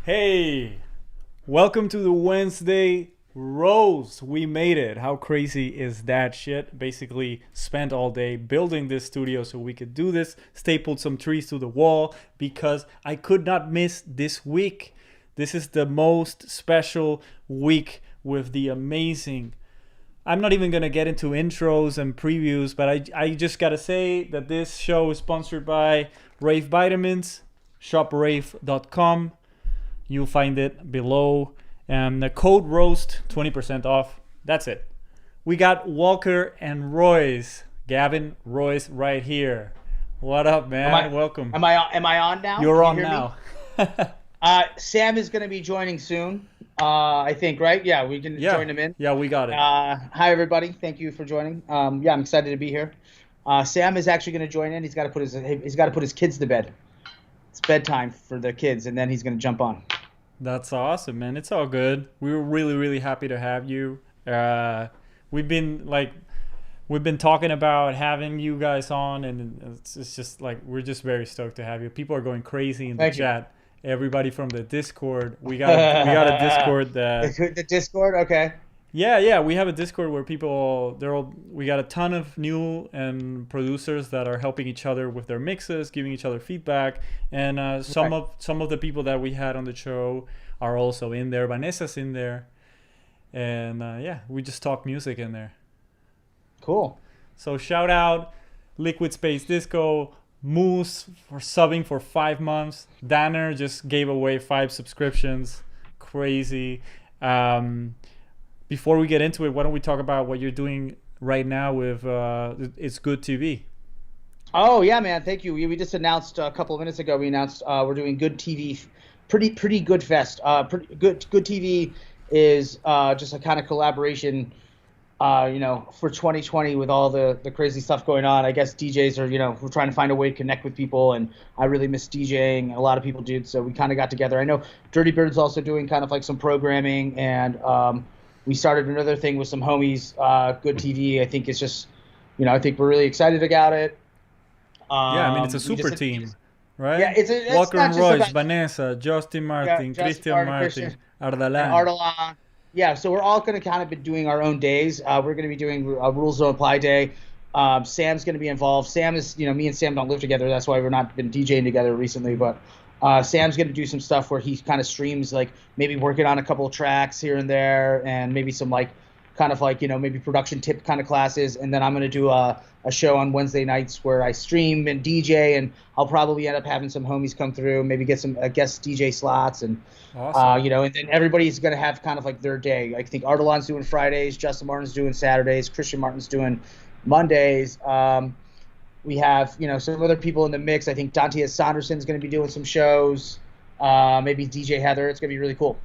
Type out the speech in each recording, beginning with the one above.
Hey, welcome to the Wednesday Rose. We made it. How crazy is that shit? Basically, spent all day building this studio so we could do this, stapled some trees to the wall because I could not miss this week. This is the most special week with the amazing. I'm not even going to get into intros and previews, but I just got to say that this show is sponsored by Rave Vitamins, shoprave.com. You'll find it below. And the code ROAST, 20% off. That's it. We got Walker and Royce. Gavin Royce right here. What up, man? Welcome. Am I on now? You're on now. Sam is going to be joining soon. I think, right? Yeah, we can join him in. Yeah, we got it. Hi, everybody. Thank you for joining. I'm excited to be here. Sam is actually going to join in. He's got to put his kids to bed. It's bedtime for the kids, and then he's going to jump on. That's awesome, man. It's all good. We were really, really happy to have you. We've been talking about having you guys on, and it's just like we're just very stoked to have you. People are going crazy in the chat. Everybody from the Discord. We got a Discord that the Discord. Okay. Yeah, we have a Discord where we got a ton of new and producers that are helping each other with their mixes, giving each other feedback, and some of the people that we had on the show are also in there. Vanessa's in there, and we just talk music in there. Cool. So shout out Liquid Space Disco, Moose for subbing for 5 months. Danner just gave away 5 subscriptions. Crazy. Before we get into it, why don't we talk about what you're doing right now with It's Good TV? Oh yeah, man! Thank you. We just announced a couple of minutes ago. We announced we're doing Good TV, pretty good fest. Pretty good TV is just a kind of collaboration, for 2020 with all the crazy stuff going on. I guess DJs are we're trying to find a way to connect with people, and I really miss DJing. A lot of people do, so we kind of got together. I know Dirty Bird's also doing kind of like some programming, and we started another thing with some homies, Good TV. I think it's just, I think we're really excited about it. It's a super team, right? Yeah, it's Walker not Royce, just Vanessa, Justin Martin, Christian Martin, Ardalan. Yeah, so we're all going to kind of be doing our own days. We're going to be doing a Rules Don't Apply day. Sam's going to be involved. Sam is, me and Sam don't live together. That's why we're not been DJing together recently, but Sam's going to do some stuff where he kind of streams, like maybe working on a couple of tracks here and there, and maybe some maybe production tip kind of classes. And then I'm going to do a show on Wednesday nights where I stream and DJ, and I'll probably end up having some homies come through, maybe get some guest DJ slots, and awesome. and then everybody's going to have kind of like their day. I think Ardalan's doing Fridays, Justin Martin's doing Saturdays, Christian Martin's doing Mondays. We have, some other people in the mix. I think Dante Sanderson's going to be doing some shows. Maybe DJ Heather. It's going to be really cool.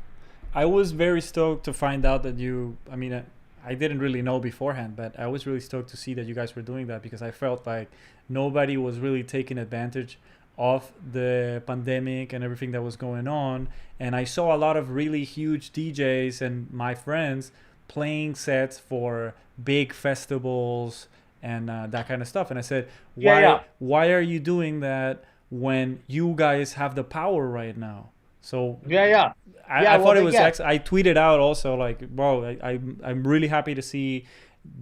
I was very stoked to find out that I didn't really know beforehand, but I was really stoked to see that you guys were doing that, because I felt like nobody was really taking advantage of the pandemic and everything that was going on. And I saw a lot of really huge DJs and my friends playing sets for big festivals and that kind of stuff. And I said, why are you doing that when you guys have the power right now? So I thought it was I tweeted out also, like, bro, I'm really happy to see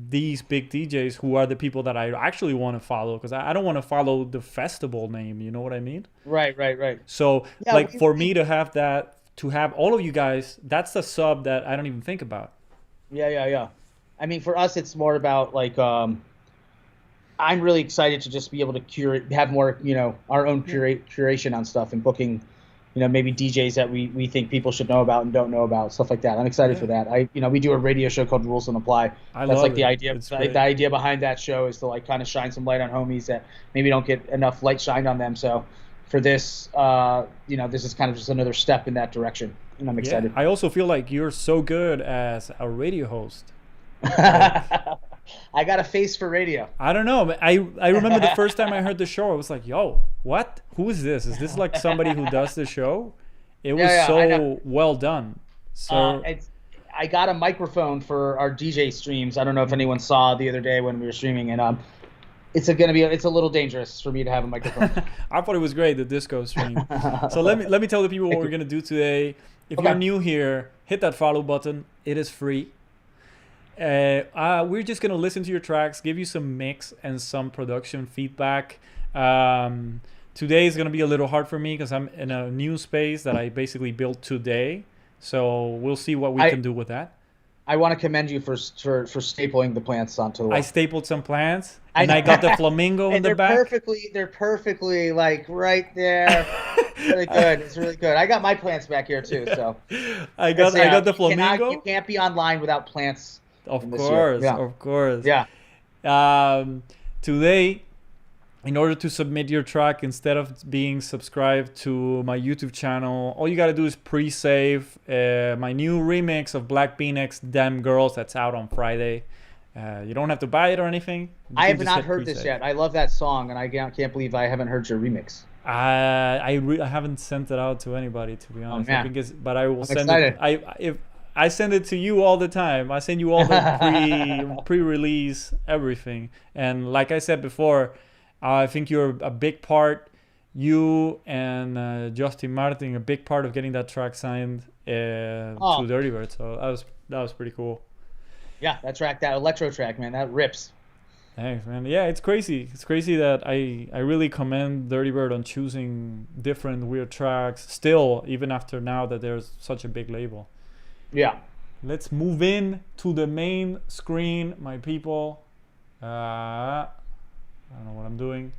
these big DJs who are the people that I actually want to follow, because I don't want to follow the festival name, you know what I mean? Right. So for me to have all of you guys, that's the sub that I don't even think about. Yeah. I mean, for us, it's more about like I'm really excited to just be able to have more, our own curation on stuff and booking, maybe DJs that we think people should know about and don't know about, stuff like that. I'm excited for that. We do a radio show called Rules Don't Apply. That's like the idea. The idea behind that show is to like kind of shine some light on homies that maybe don't get enough light shined on them. So for this, this is kind of just another step in that direction, and I'm excited. I also feel like you're so good as a radio host. I got a face for radio. I don't know. I remember the first time I heard the show, I was like, yo, what? Who is this? Is this like somebody who does the show? It was so well done. So I got a microphone for our DJ streams. I don't know if anyone saw the other day when we were streaming, and it's a little dangerous for me to have a microphone. I thought it was great, the disco stream. So let me tell the people what we're gonna do today. If Okay. you're new here, hit that follow button. It is free. We're just gonna listen to your tracks, give you some mix and some production feedback. Today is gonna be a little hard for me because I'm in a new space that I basically built today. So we'll see what we can do with that. I want to commend you for stapling the plants onto the wall. I stapled some plants, and I got the flamingo in the back. They're perfectly like right there. Really good. It's really good. I got my plants back here too. So I got the flamingo. You can't be online without plants. Of course, yeah. Of course. Yeah. Today, in order to submit your track, instead of being subscribed to my YouTube channel, all you got to do is pre-save my new remix of Blvd's Damn Girls that's out on Friday. You don't have to buy it or anything. I have not heard this yet. I love that song, and I can't believe I haven't heard your remix. I haven't sent it out to anybody, to be honest. Oh, man. But I will send excited. it. I send it to you all the time. I send you all the pre-release everything. And like I said before, I think you're a big part, you and Justin Martin, a big part of getting that track signed to Dirty Bird. So that was pretty cool. Yeah, that electro track, man, that rips. Thanks, man. Yeah, it's crazy. It's crazy that I really commend Dirty Bird on choosing different weird tracks still, even after now that there's such a big label. Yeah. Let's move in to the main screen, my people. I don't know what I'm doing.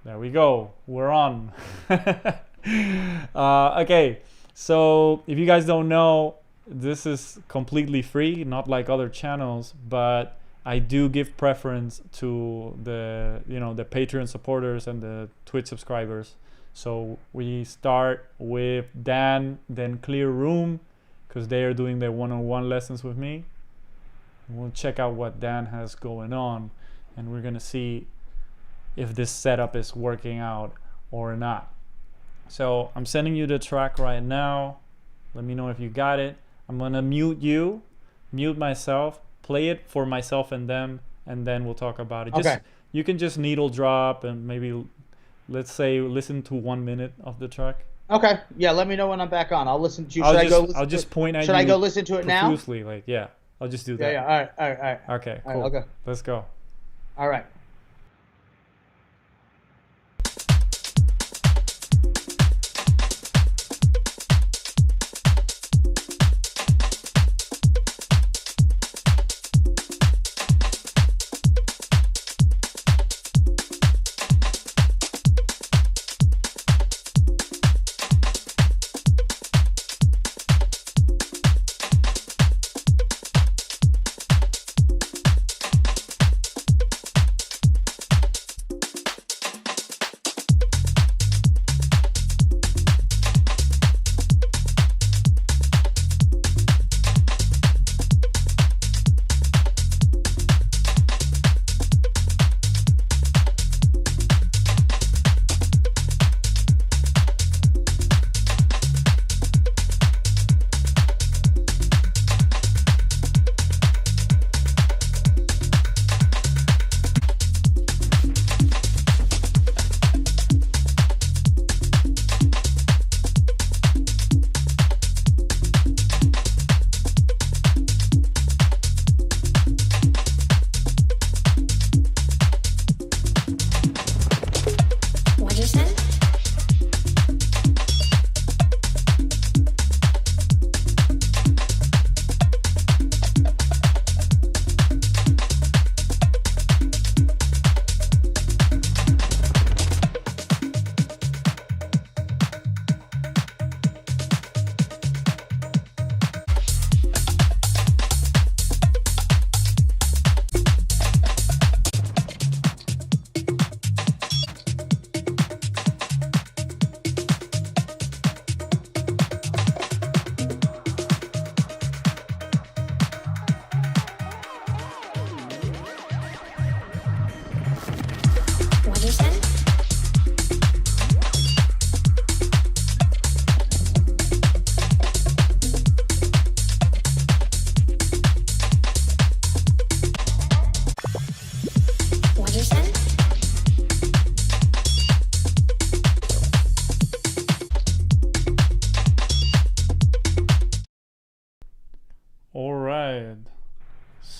There we go. We're on. Okay. So if you guys don't know, this is completely free, not like other channels, but I do give preference to the Patreon supporters and the Twitch subscribers. So we start with Dan, then Clear Room, because they are doing their one-on-one lessons with me. We'll check out what Dan has going on, and we're gonna see if this setup is working out or not. So I'm sending you the track right now. Let me know if you got it. I'm gonna mute myself, play it for myself and them, and then we'll talk about it. Okay. You can just needle drop and maybe, let's say, listen to 1 minute of the track. Okay. Yeah, let me know when I'm back on. I'll listen to you. I'll just point at you. Should I go listen to it now? Profusely, like, yeah. I'll just do that. Yeah. All right. Okay, cool. All right, okay. Let's go. All right.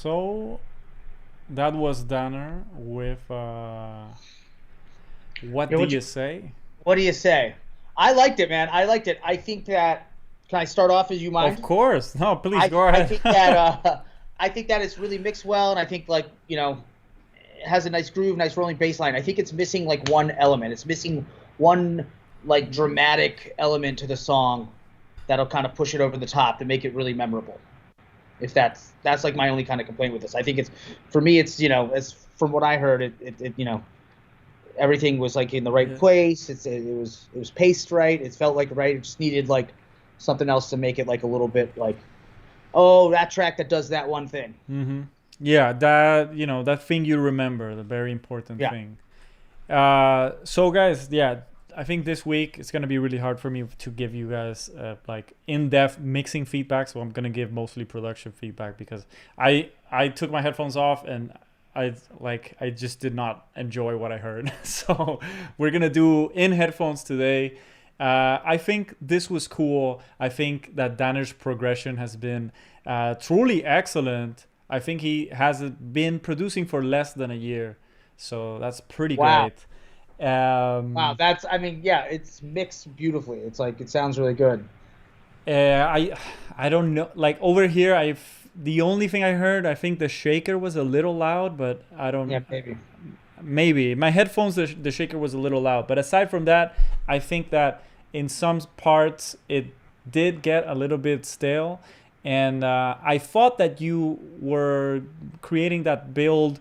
So that was Danner with What Yeah, Do You Say? What do you say? I liked it, man. I liked it. I think that. Can I start off? As you Of mind? course. No, please I go I ahead. think that I think that it's really mixed well, and I think like it has a nice groove, nice rolling bass line. I think it's missing like one element. It's missing one like dramatic element to the song that'll kind of push it over the top to make it really memorable. If that's like my only kind of complaint with this. I think it's for me it's as from what I heard it everything was like in the right Yeah. place. It was paced right. It felt like right. It just needed like something else to make it like a little bit like, oh, that track that does that one thing. Mm-hmm. Yeah, that thing you remember, the very important Yeah. thing. So guys, yeah, I think this week it's gonna be really hard for me to give you guys like in-depth mixing feedback. So I'm gonna give mostly production feedback because I took my headphones off and I just did not enjoy what I heard. So we're gonna do in headphones today. I think this was cool. I think that Danner's progression has been truly excellent. I think he has been producing for less than a year, so that's pretty Wow. great. Wow, it's mixed beautifully. It's like it sounds really good. I don't know. Like over here, the only thing I heard, I think the shaker was a little loud, but I Yeah, don't. maybe. Maybe my headphones, the shaker was a little loud, but aside from that, I think that in some parts it did get a little bit stale, and I thought that you were creating that build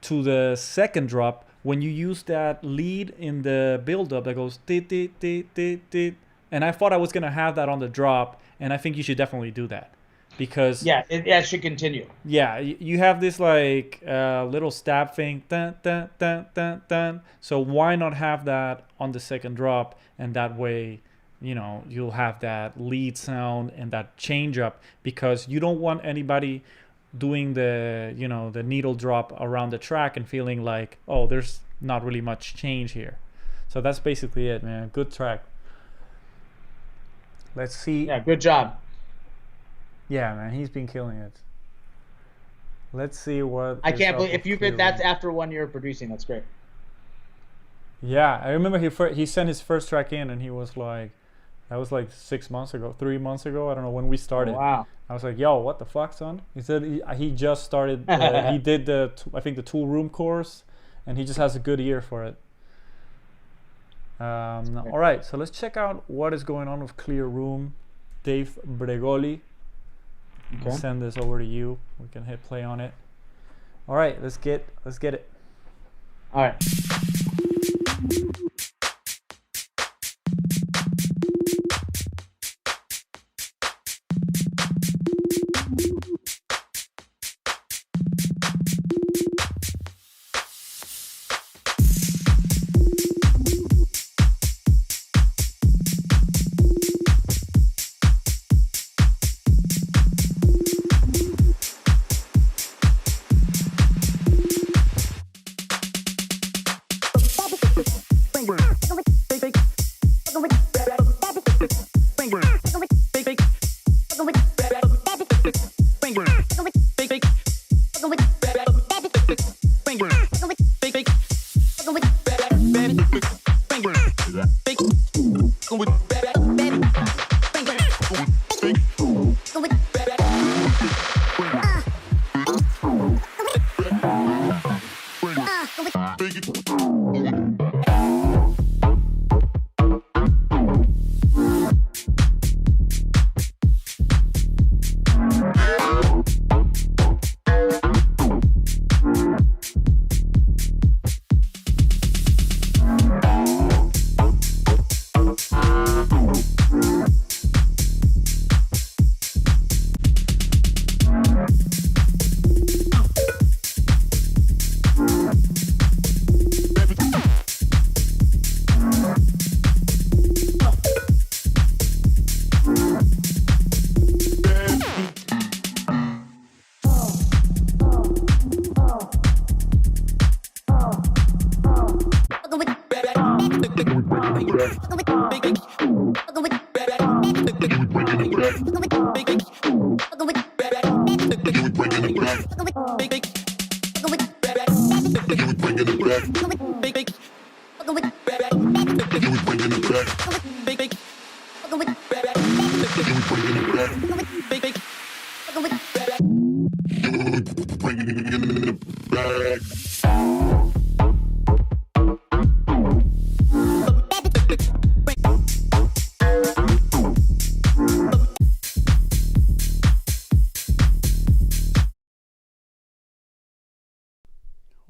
to the second drop when you use that lead in the build up that goes dit dit dit dit dit, and I thought I was gonna have that on the drop, and I think you should definitely do that because Yeah, it should continue. yeah, you have this like little stab thing, dun, dun, dun, dun, dun. So why not have that on the second drop, and that way, you'll have that lead sound and that change up because you don't want anybody doing the needle drop around the track and feeling like, oh, there's not really much change here. So that's basically it, man. Good track. Let's see. Yeah, good job. Yeah, man, he's been killing it. Let's see what. I is can't up believe with if you've Clear been that's Room. after 1 year of producing. That's great. Yeah, I remember he sent his first track in, and he was like, that was like 6 months ago, 3 months ago. I don't know when we started. Oh, wow. I was like, yo, what the fuck, son? He said he just started. He did I think the Tool Room course, and he just has a good ear for it. All right, so let's check out what is going on with Clear Room. Dave Bregoli. Okay. Send this over to you. We can hit play on it. All right, let's get it. All right.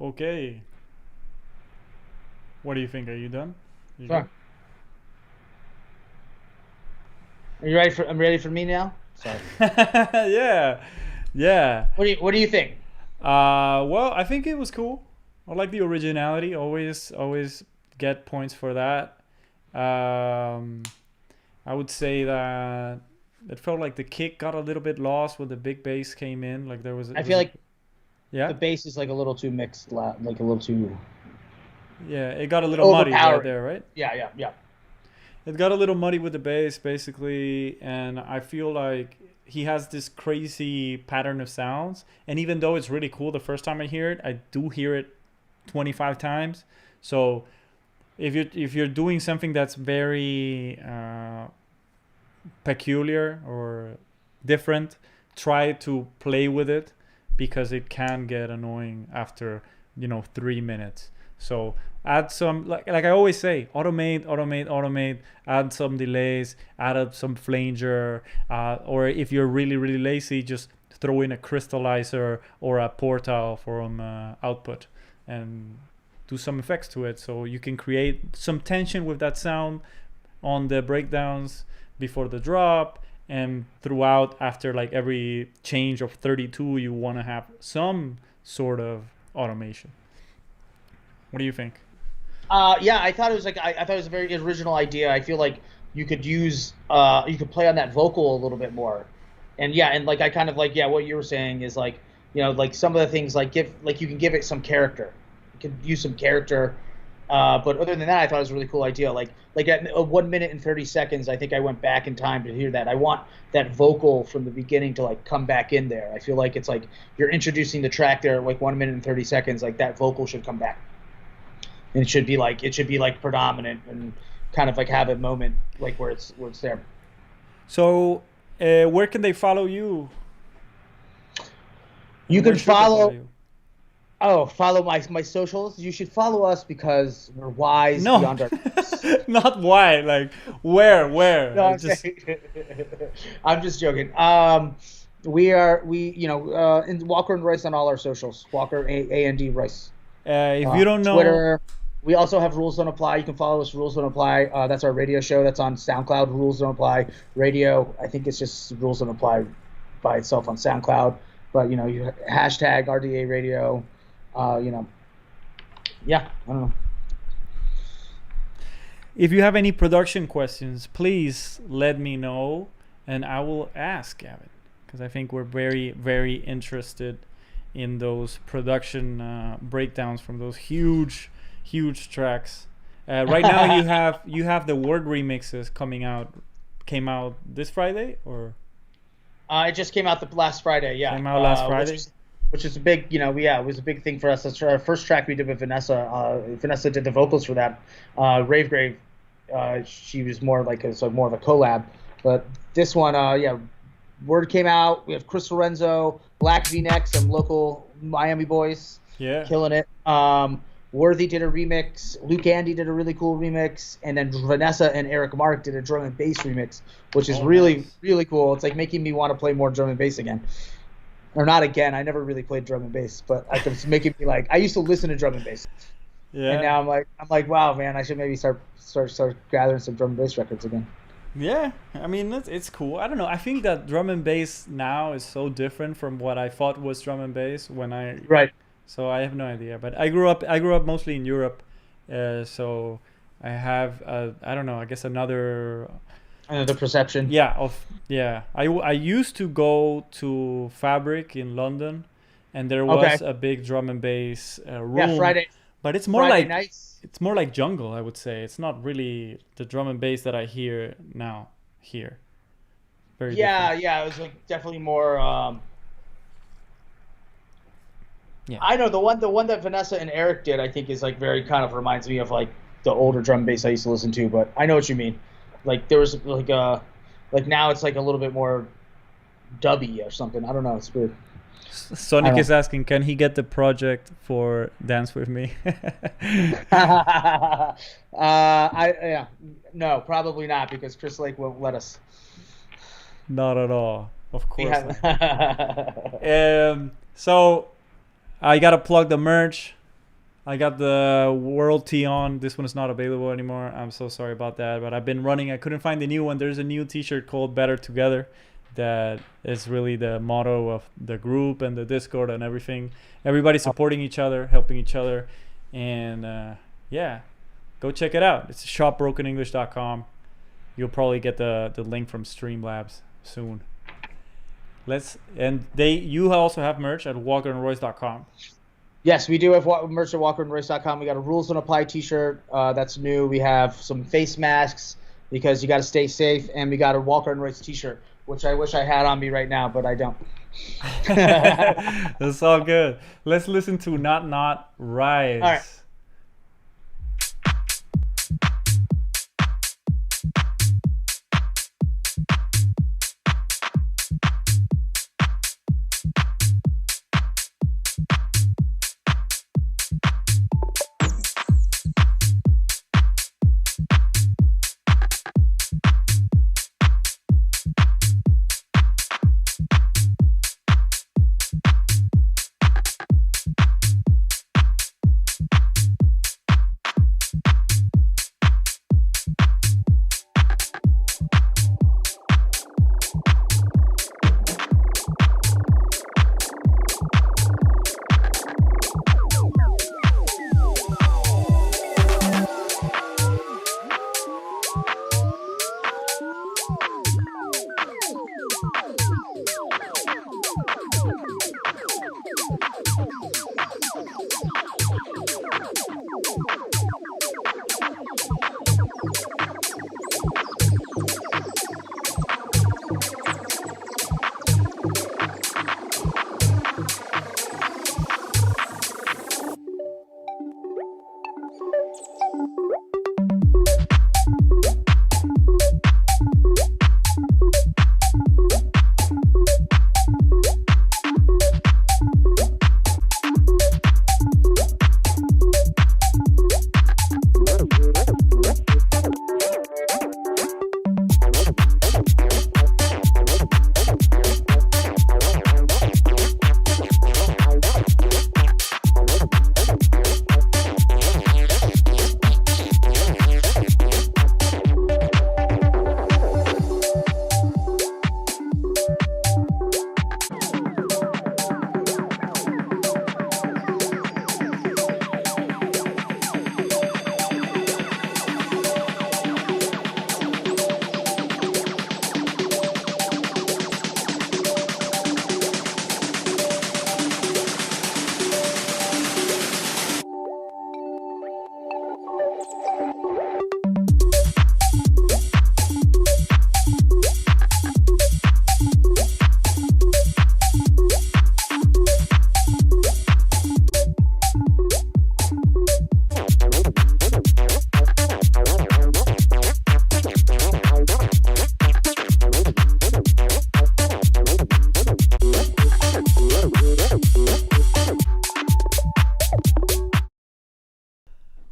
Okay. What do you think? Are you done? You Sure. good? Are you ready for? I'm ready for me now. Sorry. Yeah. Yeah. What do you think? Well, I think it was cool. I like the originality. Always get points for that. Um, I would say that it felt like the kick got a little bit lost when the big bass came in. Like there was, I it feel was a, like the yeah, bass is like a little too mixed, like a little too yeah. It got a little muddy right overpowering. there, right? Yeah. It got a little muddy with the bass, basically, and I feel like he has this crazy pattern of sounds. And even though it's really cool the first time I hear it, I do hear it 25 times. So if you're doing something that's very peculiar or different, try to play with it because it can get annoying after 3 minutes. So add some, like I always say, automate, add some delays, add up some flanger, or if you're really lazy, just throw in a crystallizer or a portal from output and do some effects to it so you can create some tension with that sound on the breakdowns before the drop and throughout. After like every change of 32 you want to have some sort of automation. What do you think? Yeah. I thought it was like I thought it was a very original idea. I feel like you could play on that vocal a little bit more, and yeah, and like I kind of like what you were saying is like like some of the things like give like you can give it some character, you can use some character. But other than that, I thought it was a really cool idea. Like at 1 minute and 30 seconds, I think I went back in time to hear that. I want that vocal from the beginning to like come back in there. I feel like it's like you're introducing the track there, like 1 minute and 30 seconds. Like that vocal should come back, and it should be like predominant and kind of like have a moment like where it's there. So where can they follow you You and where can should they follow follow. you? Oh, follow my socials. You should follow us because we're wise No. beyond our. Not why, like where No, I I'm just saying. I'm just joking. We in Walker and Royce on all our socials. Walker A&D Royce. if you don't know. Twitter. We also have Rules Don't Apply. You can follow us. Rules Don't Apply. That's our radio show. That's on SoundCloud. Rules Don't Apply radio. I think it's just Rules Don't Apply by itself on SoundCloud. But you hashtag RDA radio. Yeah. I don't know. If you have any production questions, please let me know and I will ask Gavin because I think we're very interested in those production breakdowns from those huge tracks. Right now you have the word remixes came out this Friday or It just came out the last Friday. Yeah. came out last Friday? Which is a big, it was a big thing for us. That's our first track we did with Vanessa. Vanessa did the vocals for that. Rave Grave, she was more like more of a collab. But this one, word came out. We have Chris Lorenzo, Black V-Neck, some local Miami boys, Yeah. killing it. Worthy did a remix. Luke Andy did a really cool remix, and then Vanessa and Eric Mark did a drum and bass remix, which is really cool. It's like making me want to play more drum and bass again. Or not again. I never really played drum and bass, but it's making me like. I used to listen to drum and bass, Yeah. and now I'm like, wow, man, I should maybe start gathering some drum and bass records again. Yeah, I mean it's cool. I don't know. I think that drum and bass now is so different from what I thought was drum and bass when I. Right. So I have no idea. But I grew up mostly in Europe, so I have I don't know. I guess another. Another perception. Yeah. I used to go to Fabric in London, and there was a big drum and bass room. Yeah, Friday. But it's more Friday like nights. it's more like jungle, I would say. It's not really the drum and bass that I hear now here. Very different. Yeah. It was like definitely more. Yeah. I know the one that Vanessa and Eric did. I think is like very kind of reminds me of like the older drum and bass I used to listen to. But I know what you mean. Like there was like now it's like a little bit more dubby or something. I don't know. It's weird. I Sonic don't is asking, can he get the project for Dance with Me? know. Yeah, no, probably not because Chris Lake won't let us. Not at all. Of We course have. not. So I gotta plug the merch. I got the World Tee on. This one is not available anymore. I'm so sorry about that. But I've been running. I couldn't find the new one. There's a new T-shirt called Better Together. That is really the motto of the group and the Discord and everything. Everybody supporting each other, helping each other, and yeah, go check it out. It's shopbrokenenglish.com. You'll probably get the link from Streamlabs soon. You also have merch at walkerandroyce.com. Yes, we do have merch at walkerandroyce.com. We got a Rules Don't Apply T-shirt that's new. We have some face masks because you got to stay safe, and we got a Walker and Royce T-shirt, which I wish I had on me right now, but I don't. That's all good. Let's listen to Not Rise. All right.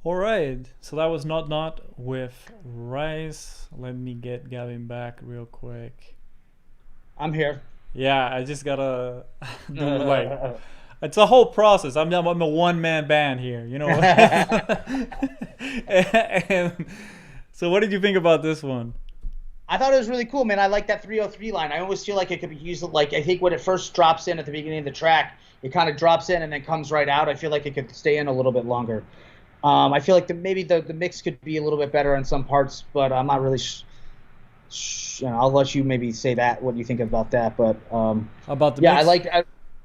All right, so that was Not with Rice. Let me get Gavin back real quick. I'm here. Yeah, I just gotta do like it's a whole process. I'm a one-man band here, you know. And so, what did you think about this one? I thought it was really cool, man. I like that 303 line. I always feel like it could be used like I think when it first drops in at the beginning of the track, it kind of drops in and then comes right out. I feel like it could stay in a little bit longer. I feel like maybe the mix could be a little bit better in some parts, but I'm not really. I'll let you maybe say that what you think about that. But About the yeah, mix?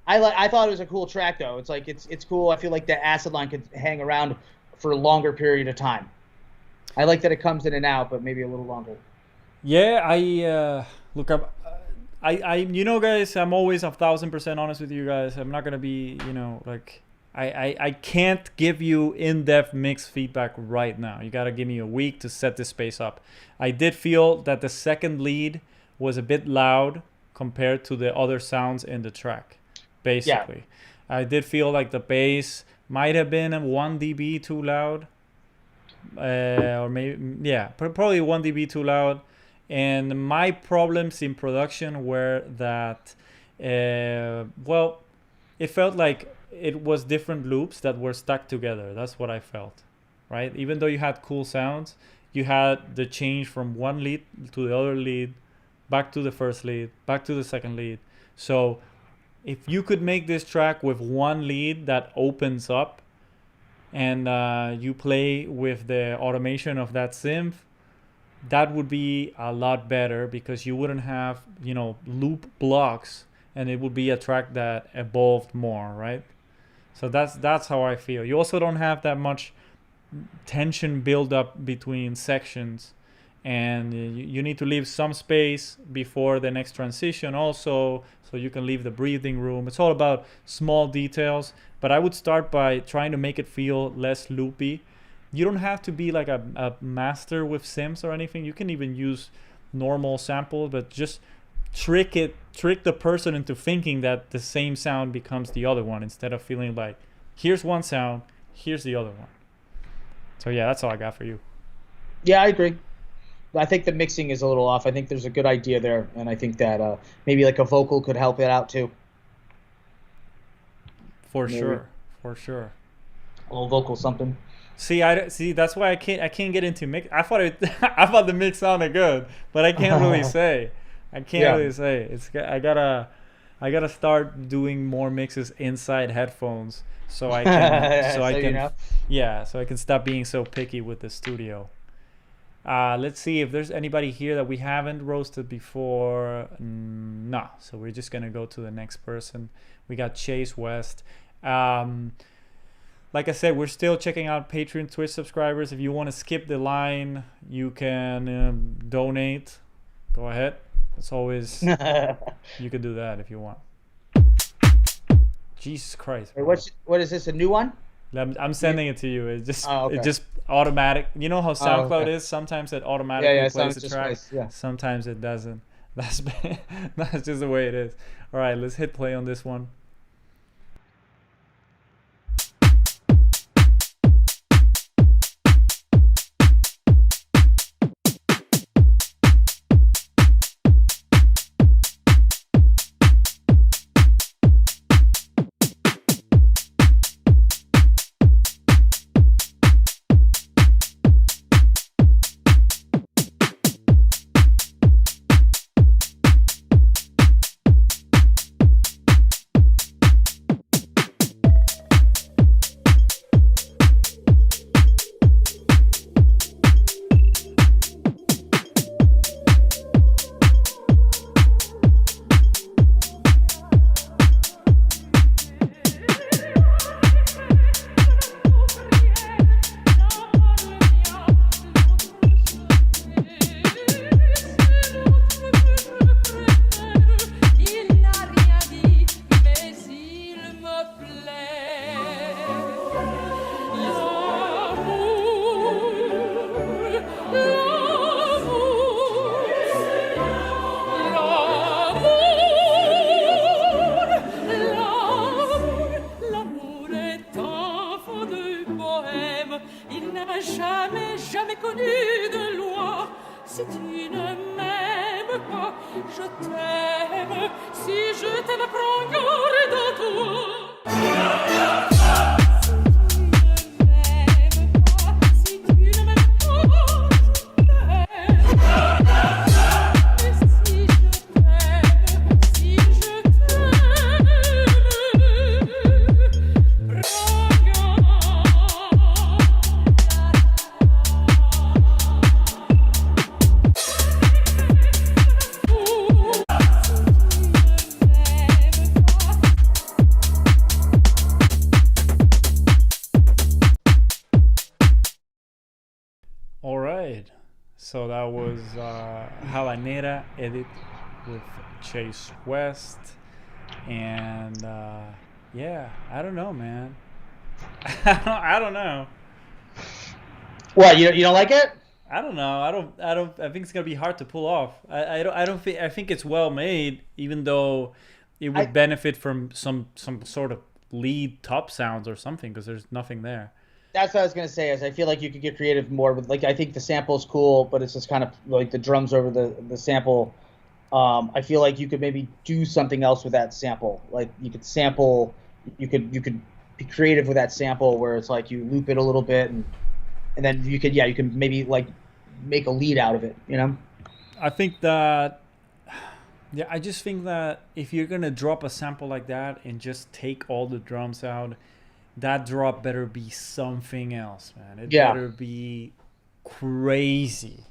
I thought it was a cool track though. It's like it's cool. I feel like the acid line could hang around for a longer period of time. I like that it comes in and out, but maybe a little longer. Yeah, I look up. you know, guys, I'm always 1,000% honest with you guys. I'm not gonna be, you know, like I can't give you in-depth mix feedback right now. You gotta give me a week to set this space up. I did feel that the second lead was a bit loud compared to the other sounds in the track. Basically, yeah. I did feel like the bass might have been 1 dB too loud, or maybe, yeah, probably 1 dB too loud. And my problems in production were that, well, it felt like it was different loops that were stuck together. That's what I felt, right? Even though you had cool sounds, you had the change from one lead to the other lead, back to the first lead, back to the second lead. So if you could make this track with one lead that opens up, and you play with the automation of that synth, that would be a lot better, because you wouldn't have, you know, loop blocks, and it would be a track that evolved more, right? So that's how I feel. You also don't have that much tension build up between sections, and you need to leave some space before the next transition also, so you can leave the breathing room. It's all about small details, but I would start by trying to make it feel less loopy. You don't have to be like a master with synths or anything. You can even use normal samples, but just trick the person into thinking that the same sound becomes the other one, instead of feeling like, here's one sound, here's the other one. So yeah, that's all I got for you. Yeah, I agree. I think the mixing is a little off. I think there's a good idea there, and I think that maybe like a vocal could help it out too. For sure. A little vocal something. See, that's why I can't get into mix. I thought the mix sounded good, but I can't really say. I gotta start doing more mixes inside headphones, so I can so I can stop being so picky with the studio. Let's see if there's anybody here that we haven't roasted before. No, so we're just gonna go to the next person. We got Chase West. Like I said, we're still checking out Patreon, Twitch subscribers. If you want to skip the line, you can donate. Go ahead. It's always you can do that if you want. Jesus Christ. Hey, what is this? A new one? I'm sending it to you. It's just It just automatic. You know how SoundCloud is? Sometimes it automatically plays the track. Sometimes it doesn't. That's just the way it is. All right, let's hit play on this one. So that was Habanera edit with Chase West, and yeah, I don't know, man. I don't know. What, you don't like it? I don't know. I think it's gonna be hard to pull off. I don't think. I think it's well made, even though it would I benefit from some sort of lead top sounds or something, because there's nothing there. That's what I was gonna say. Is I feel like you could get creative more with, like, I think the sample's cool, but it's just kind of like the drums over the sample. I feel like you could maybe do something else with that sample. Like you could sample, you could be creative with that sample where it's like you loop it a little bit, and then you can maybe like make a lead out of it. You know? I think that yeah, I just think that if you're gonna drop a sample like that and just take all the drums out, that drop better be something else, man. It Yeah. better be crazy.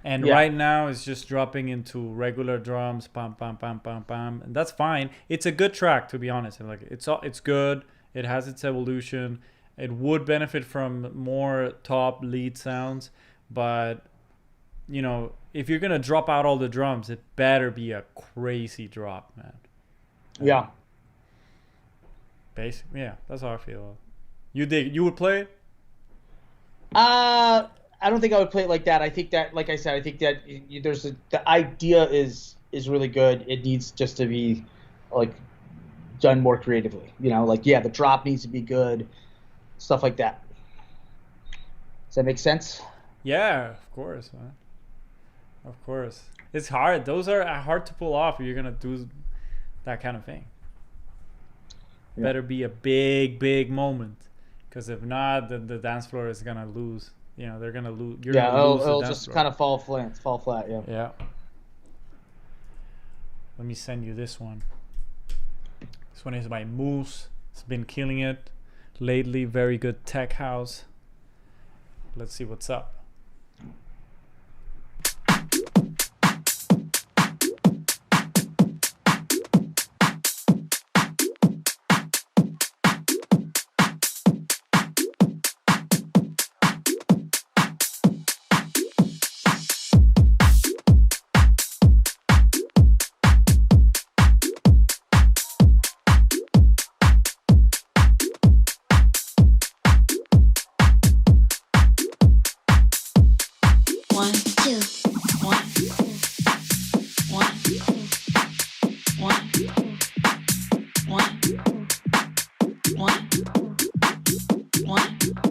And Yeah. right now it's just dropping into regular drums, pam pam pam pam pam, and that's fine. It's a good track, to be honest. Like it's good. It has its evolution. It would benefit from more top lead sounds, but if you're gonna drop out all the drums, it better be a crazy drop, man. Yeah. Yeah, that's how I feel. You would play it? I don't think I would play it like that. I think that, like I said, I think that the idea is really good. It needs just to be like done more creatively. Like, yeah, the drop needs to be good, stuff like that. Does that make sense? Yeah, of course, man. Of course. It's hard. Those are hard to pull off if you're gonna do that kind of thing. Yeah. Better be a big, big moment, because if not, the dance floor is gonna lose. They're gonna lose. You're Yeah, gonna lose the it'll dance just floor. kind of fall flat. Yeah. Yeah. Let me send you this one. This one is by Moose. It's been killing it lately. Very good tech house. Let's see what's up. One, two. One, two. One, two. One, one, one, one, one, one,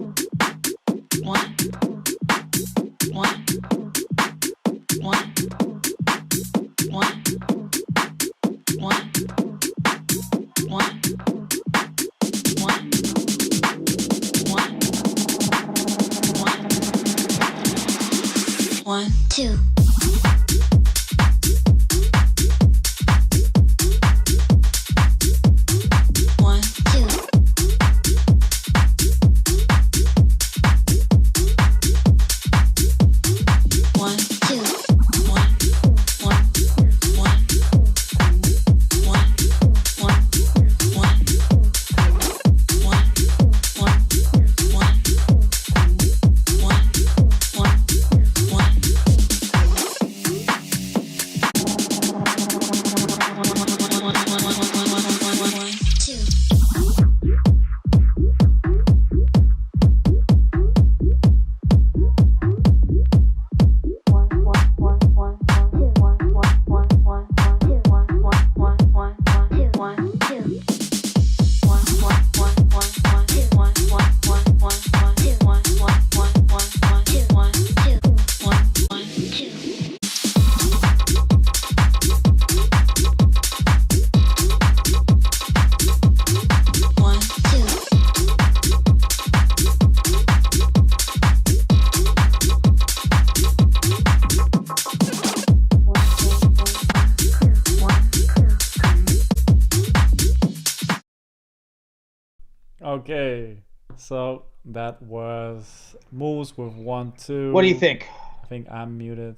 Okay, so that was Moose with 1, 2. What do you think? I think I'm muted.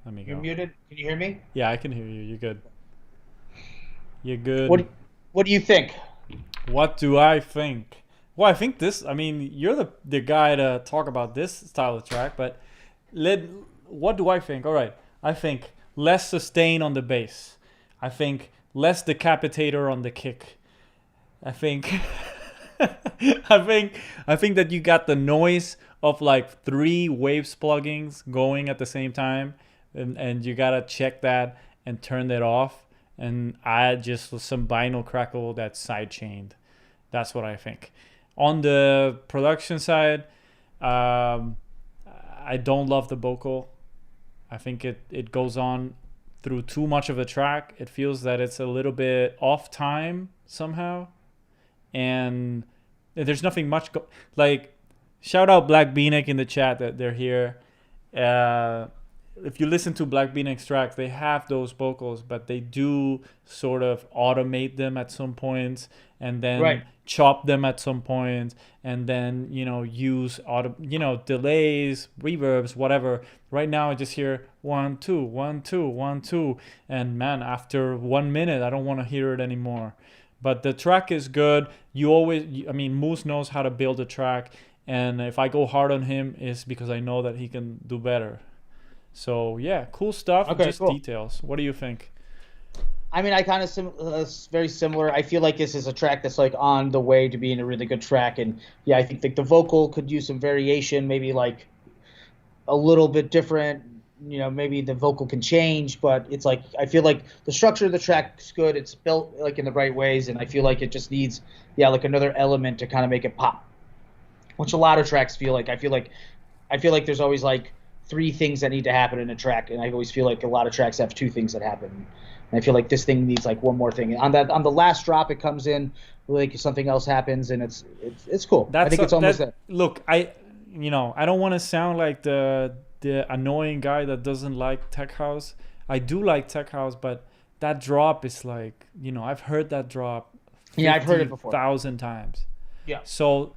Let me go. You're muted. Can you hear me? Yeah, I can hear you. You're good. You're good. What do you think? What do I think? Well, I think this. I mean, you're the guy to talk about this style of track, but what do I think? All right, I think less sustain on the bass. I think less decapitator on the kick. I think I think that you got the noise of like 3 waves plugins going at the same time, and you gotta check that and turn that off and add just some vinyl crackle that's sidechained. That's what I think. On the production side, I don't love the vocal. I think it goes on through too much of a track. It feels that it's a little bit off time somehow, and there's nothing much like. Shout out Black Beanic in the chat that they're here. If you listen to Black Beanic's tracks, they have those vocals, but they do sort of automate them at some points, and then chop them at some point, and then use delays, reverbs, whatever. Right now I just hear 1 2 1 2 1 2, and man, after 1 minute I don't want to hear it anymore. But the track is good. Moose knows how to build a track, and if I go hard on him, it's because I know that he can do better. So yeah, cool stuff. Okay, just cool. Details. What do you think? I mean, I kind of very similar. I feel like this is a track that's like on the way to being a really good track, and yeah, I think the vocal could use some variation, maybe like a little bit different. Maybe the vocal can change, but it's like I feel like the structure of the track is good. It's built like in the right ways, and I feel like it just needs like another element to kind of make it pop, which a lot of tracks feel like. I feel like there's always like 3 things that need to happen in a track, and I always feel like a lot of tracks have 2 things that happen. And I feel like this thing needs like one more thing. On the last drop, it comes in like something else happens, and it's cool. I think it's almost there. Look, I don't want to sound like the annoying guy that doesn't like tech house. I do like tech house, but that drop is like I've heard that drop. Yeah, I've heard it before 1,000 times. Yeah. So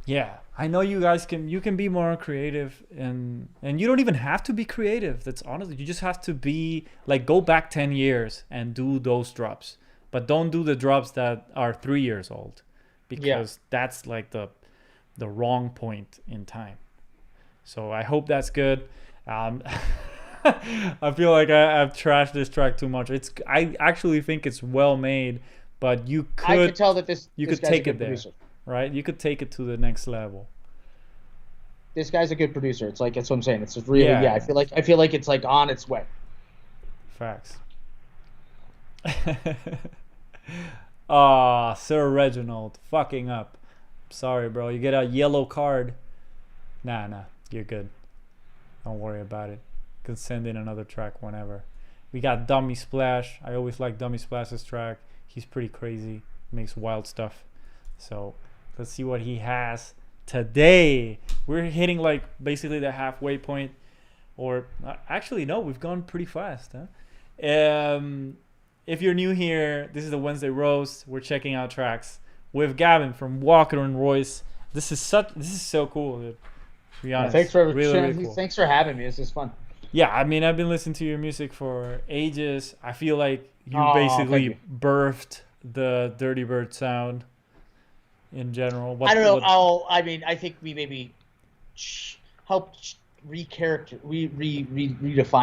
yeah, I know you guys can be more creative, and you don't even have to be creative. That's honestly, you just have to be like, go back 10 years and do those drops, but don't do the drops that are 3 years old, because that's like the wrong point in time. So I hope that's good. I feel like I've trashed this track too much. I actually think it's well made, but I could tell that this could guy's take a it good there. producer. Right, you could take it to the next level. This guy's a good producer. It's like, that's what I'm saying. It's really I feel like it's like on its way. Facts. Sir Reginald, fucking up. Sorry, bro. You get a yellow card. Nah, you're good. Don't worry about it. You can send in another track whenever. We got Dummy Splash. I always like Dummy Splash's track. He's pretty crazy. Makes wild stuff. So let's see what he has today. We're hitting like basically the halfway point, or actually no, we've gone pretty fast, huh? If you're new here, this is the Wednesday roast. We're checking out tracks with Gavin from Walker Royce. This is so cool, dude. To be honest, thanks for really cool. Thanks for having me. This is fun. Yeah, I mean, I've been listening to your music for ages. I feel like you basically birthed the Dirty Bird sound. In general, I don't know. I mean, I think we maybe helped redefine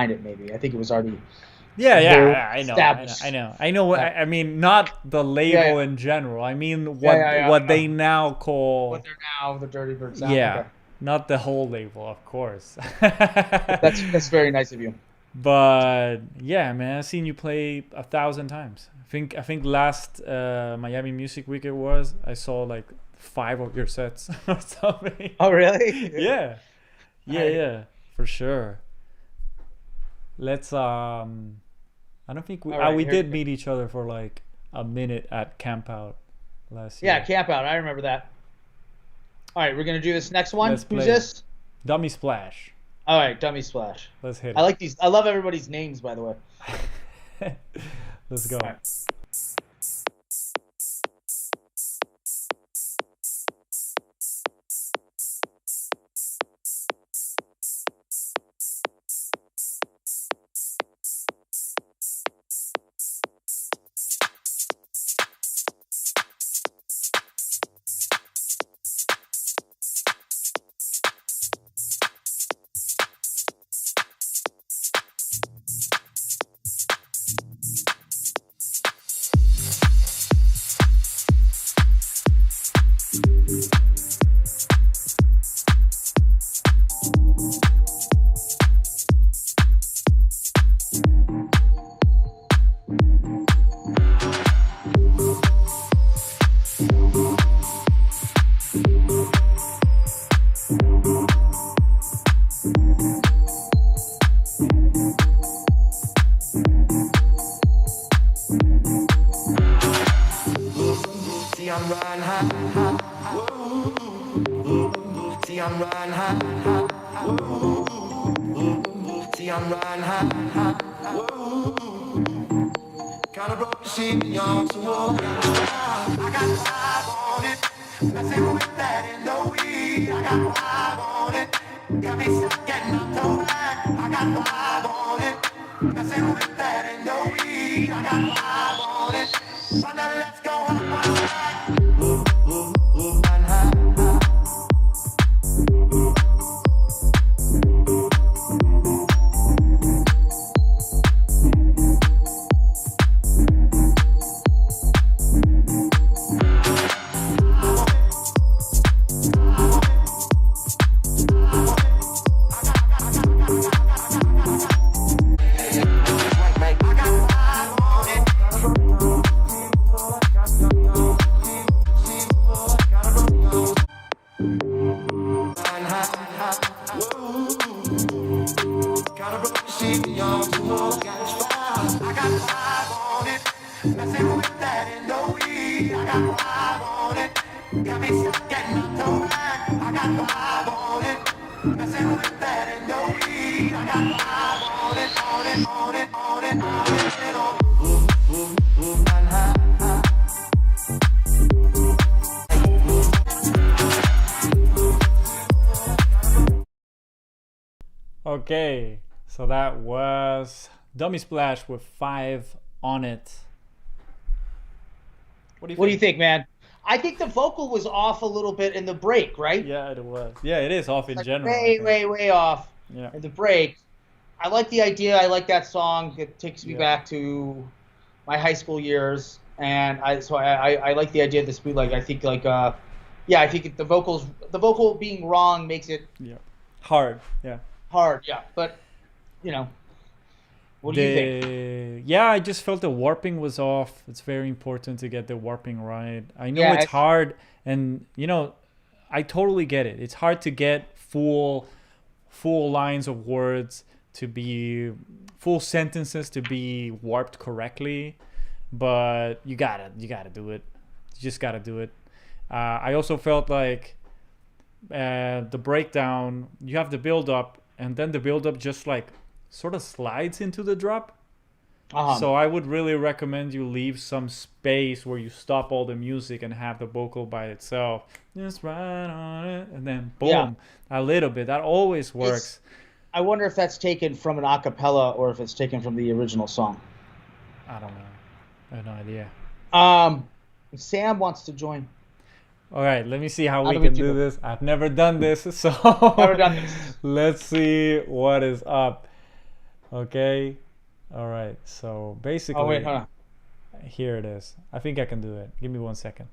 it. Maybe I think it was already. Yeah, I know. I know. I mean, not the label in general. I mean, what they now call. What they're now the Dirty Bird sound. Yeah, okay. Not the whole label, of course. That's very nice of you. But yeah, man, I've seen you play 1,000 times. I think last Miami Music Week I saw like 5 of your sets or something. Oh really? Yeah, for sure. Let's I don't think we did meet each other for like a minute at Camp Out last year. Yeah, Camp Out. I remember that. All right, we're gonna do this next one. Let's Who's play this? Dummy Splash. All right, Dummy Splash. Let's hit it. I like these. I love everybody's names, by the way. Let's go. All right. Kinda broke the sheet, y'all, so I got vibe on it. Messing with that in the weed. I got vibe on it. Got me stuck getting up to back. I got vibe on it. Messing with that in the weed. I got vibe on it. Thunder, let's go up one side. And high. Okay, so that was Dummy Splash with 5 on it. What do you think, man? I think the vocal was off a little bit in the break, right? Yeah, it was. Yeah, it is off in Like general. way off. Yeah. In the break. I like the idea. I like that song. It takes me back to my high school years, and I like the idea of this bootleg. I think I think the vocal being wrong makes it hard. Yeah. Hard, yeah. But what do you think? Yeah, I just felt the warping was off. It's very important to get the warping right. I know it's hard, and I totally get it. It's hard to get full lines of words to be full sentences to be warped correctly, but you gotta do it. You just gotta do it. I also felt like the breakdown, you have the build up, and then the build up just like sort of slides into the drop. So I would really recommend you leave some space where you stop all the music and have the vocal by itself. Just right on it, and then boom, a little bit. That always works. I wonder if that's taken from an acapella or if it's taken from the original song. I don't know. I have no idea. Sam wants to join. All right, let me see how we can do this. I've never done this, so never done this. Let's see what is up. Okay. All right. So basically, wait, hold on. Here it is. I think I can do it. Give me 1 second.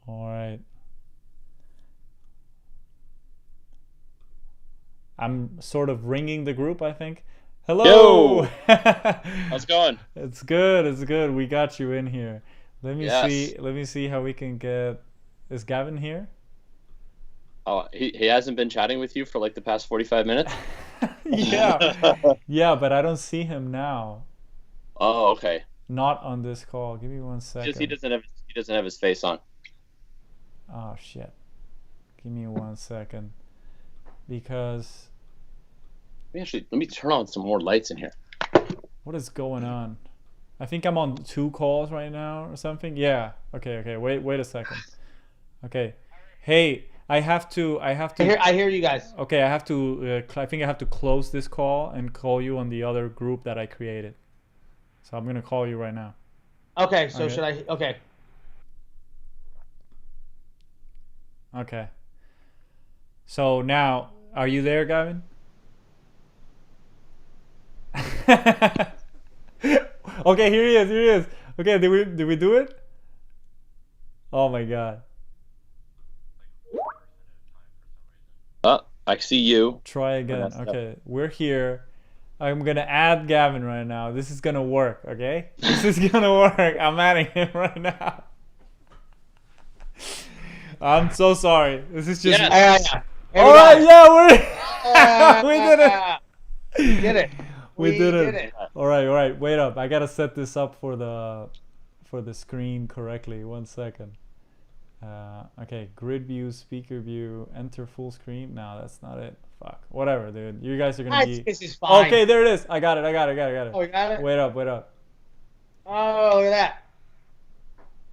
All right. I'm sort of ringing the group, I think. Hello. Yo! How's it going? It's good. It's good. We got you in here. Let me see. Let me see how we can get. Is Gavin here? Oh, he hasn't been chatting with you for like the past 45 minutes? Yeah, but I don't see him now. Oh, okay. Not on this call. Give me 1 second. Just he doesn't have his face on. Oh shit. Give me 1 second. Because let me turn on some more lights in here. What is going on? I think I'm on 2 calls right now or something. Yeah. Okay. Wait a second. Okay. Hey, I have to. I hear you guys. Okay, I have to. I think I have to close this call and call you on the other group that I created. So I'm gonna call you right now. Okay. So should I? Okay. Okay. So now, are you there, Gavin? Okay, here he is. Okay, did we do it? Oh my god. I see you. Try again. Okay, we're here. I'm gonna add Gavin right now. This is gonna work, okay? This is gonna work. I'm adding him right now. I'm so sorry. This is just. All right, yeah, we did it. We did it. We did it. All right. Wait up. I gotta set this up for the screen correctly. 1 second. Okay, grid view, speaker view, enter full screen. No, that's not it. Fuck. Whatever, dude. You guys are gonna be. This is fine. Okay, there it is. I got it. Oh, you got it? Wait up. Oh, look at that.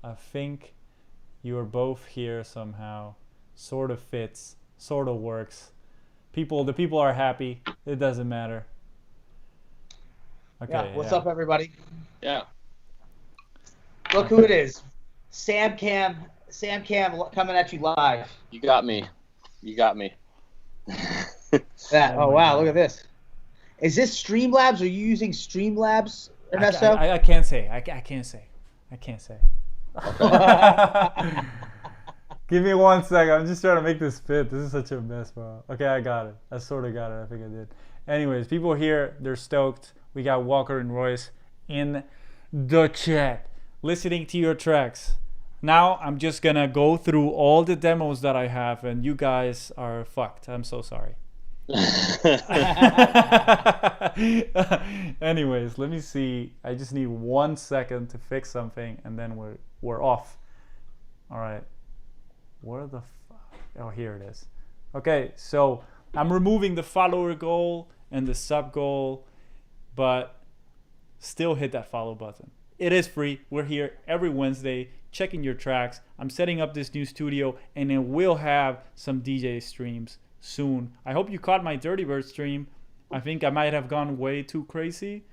I think you are both here somehow. Sort of fits. Sort of works. The people are happy. It doesn't matter. Okay. Yeah. What's up, everybody? Yeah. Look who it is. Sam Cam coming at you live. You got me. That. Oh Oh my wow, God. look at this. Is this Streamlabs? Are you using Streamlabs, Ernesto? I can't say. I can't say. Give me 1 second. I'm just trying to make this fit. This is such a mess, bro. Okay, I got it. I sort of got it. I think I did. Anyways, people here, they're stoked. We got Walker and Royce in the chat listening to your tracks. Now I'm just gonna go through all the demos that I have, and you guys are fucked. I'm so sorry. Anyways, let me see. I just need 1 second to fix something, and then we're off. All right. Where the fuck? Oh, here it is. Okay, so I'm removing the follower goal and the sub goal, but still hit that follow button. It is free. We're here every Wednesday checking your tracks. I'm setting up this new studio, and it will have some DJ streams soon. I hope you caught my Dirty Bird stream. I think I might have gone way too crazy,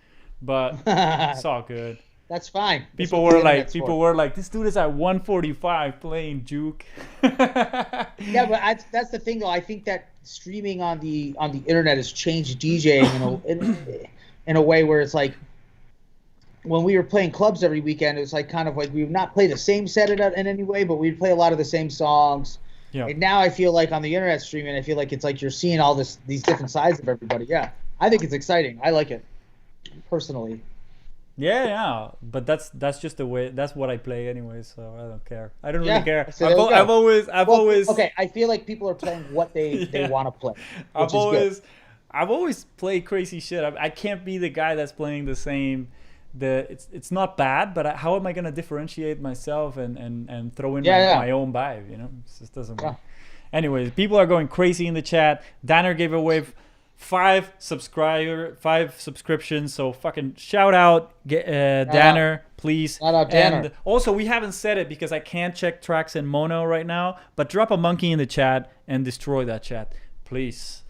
but it's all good. That's fine. People were like, this dude is at 145 playing juke. Yeah, but that's the thing, though. I think that streaming on the internet has changed DJing in a way where it's like, when we were playing clubs every weekend, it was like kind of like we would not play the same set in any way, but we'd play a lot of the same songs. Yeah. And now I feel like on the internet streaming, I feel like it's like you're seeing all these different sides of everybody. Yeah, I think it's exciting. I like it personally. Yeah, but that's just the way. That's what I play anyway, so I don't care. I don't Yeah, really care. so there you go. I've always. Okay, I feel like people are playing what they Yeah. want to play. I've always played crazy shit. I can't be the guy that's playing the same. It's not bad, but how am I gonna differentiate myself and throw in my own vibe? You know, it just doesn't work. Anyways, people are going crazy in the chat. Danner gave away 5 subscriptions, so fucking shout out Danner, please. Shout out Danner. And also, we haven't said it because I can't check tracks in mono right now, but drop a monkey in the chat and destroy that chat, please.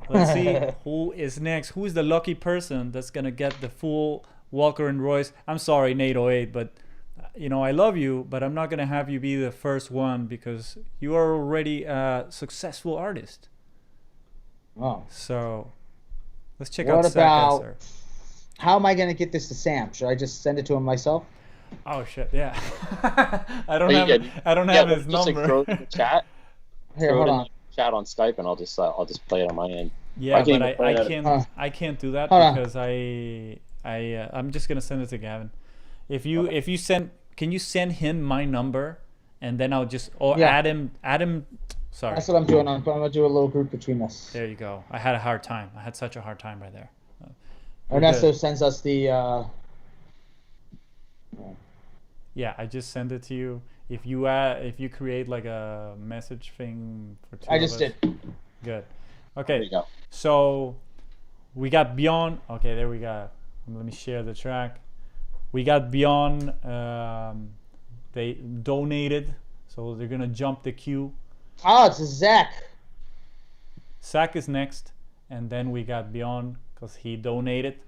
Let's see who is next. Who is the lucky person that's gonna get the full Walker and Royce? I'm sorry, Nate08, but I love you, but I'm not gonna have you be the first one because you are already a successful artist. Oh. So let's check What out about- Sarkasser. How am I going to get this to Sam? Should I just send it to him myself? Oh shit, yeah. I don't You have his just like number. throw it in the chat. Here, Throw hold it in on. the chat on Skype, and I'll just play it on my end. Yeah, I can't but even play that. I can't do that Hold on. because I'm just gonna send it to Gavin. If you send, can you send him my number and then I'll just add him. Sorry. That's what I'm doing. I'm going to do a little group between us. There you go. I had a hard time. I had such a hard time right there. Ernesto sends us the. Yeah, I just sent it to you. If you create like a message thing for two I of just us. did. Good. There Okay. you go. So we got Beyond. Okay, there we go. Let me share the track. We got Beyond. They donated, so they're gonna jump the queue. Oh, it's Zach. Sack is next, and then we got Beyond because he donated.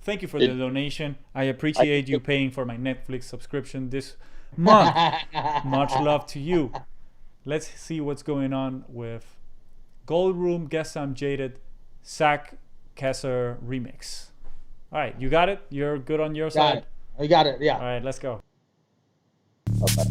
Thank you for the donation. I appreciate you paying for my Netflix subscription this month. Much love to you. Let's see what's going on with Gold Room, Guess I'm Jaded, Sack Kesser remix. All right, you got it? You're good on your Got side? it. I got it. Yeah. All right, let's go. Okay.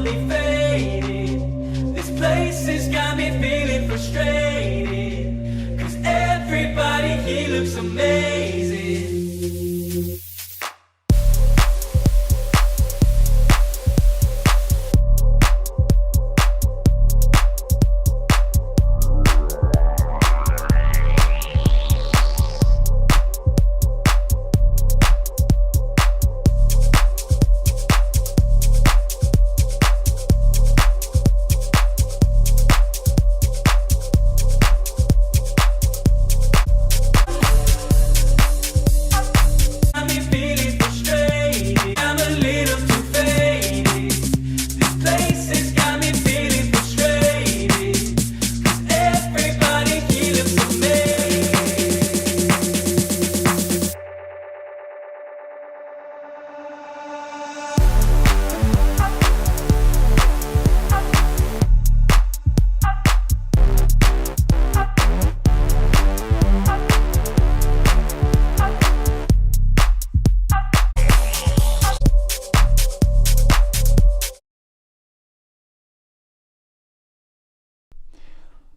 slowly fading. This place has got me feeling frustrated. Cause everybody here looks amazing.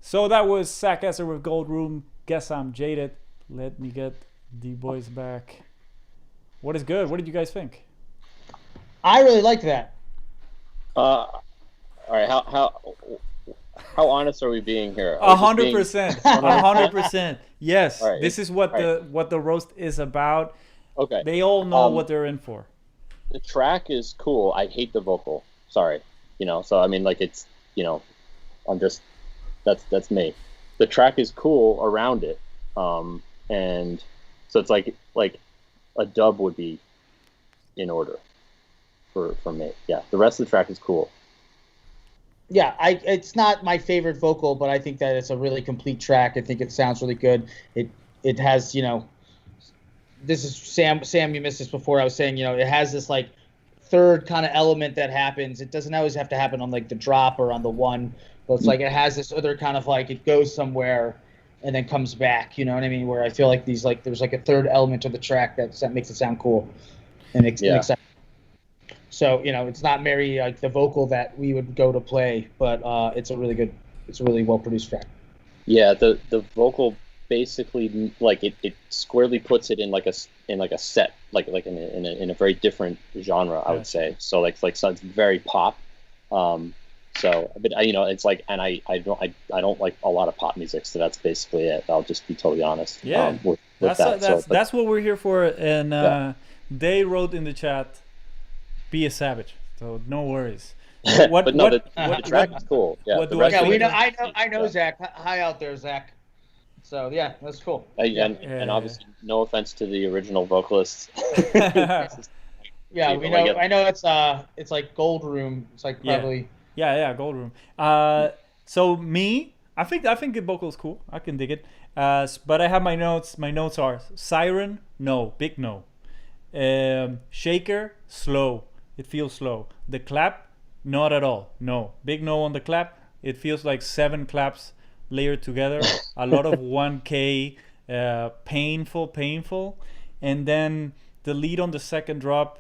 So that was Zach Esser with Gold Room. Guess I'm jaded. Let me get the boys back. What is good? What did you guys think? I really liked that. All right, how honest are we being here? 100%. 100%. Yes. All right, This is what the roast is about. Okay. They all know what they're in for. The track is cool. I hate the vocal. Sorry. So I mean, like, it's, I'm just, that's me. The track is cool around it. And so it's like a dub would be in order for me. Yeah. The rest of the track is cool. Yeah, it's not my favorite vocal, but I think that it's a really complete track. I think it sounds really good. It has, this is Sam, you missed this before. I was saying, it has this like third kind of element that happens. It doesn't always have to happen on like the drop or on the one, but it's like it has this other kind of like it goes somewhere and then comes back. You know what I mean? Where I feel like there's like a third element to the track that makes it sound cool and makes sense. So, it's not Mary like the vocal that we would go to play, but it's a really well produced track. Yeah, the vocal basically like it squarely puts it in like a set like in a very different genre, I would say. So so it's very pop. So, but it's like, and I don't like a lot of pop music, so that's basically it. I'll just be totally honest. Yeah, with that. That's what we're here for. And they wrote in the chat, "Be a savage." So no worries. The track is cool. Yeah, I know Zach. Hi out there, Zach. So yeah, that's cool. And obviously, no offense to the original vocalists. Yeah, we know. I know it's like Gold Room. It's like probably. Yeah, Gold Room. So me, I think the vocal is cool. I can dig it. But I have my notes. My notes are Siren, no, big no. Shaker, slow. It feels slow. The clap, not at all. No, big no on the clap. It feels like 7 claps layered together. A lot of 1K, painful. And then the lead on the second drop,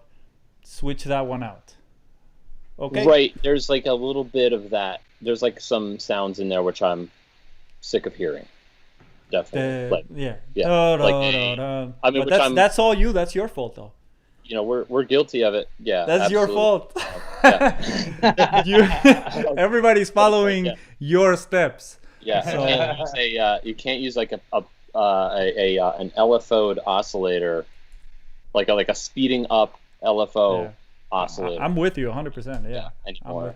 switch that one out. Okay. Right. There's like a little bit of that. There's like some sounds in there which I'm sick of hearing. Definitely. I mean, but that's all you. That's your fault, though. We're guilty of it. Yeah. That's absolutely. your fault. Everybody's following your steps. Yeah. So. You can't use like an LFO'd oscillator, like a speeding up LFO. Oscillator. I'm with you 100%. Yeah, anymore.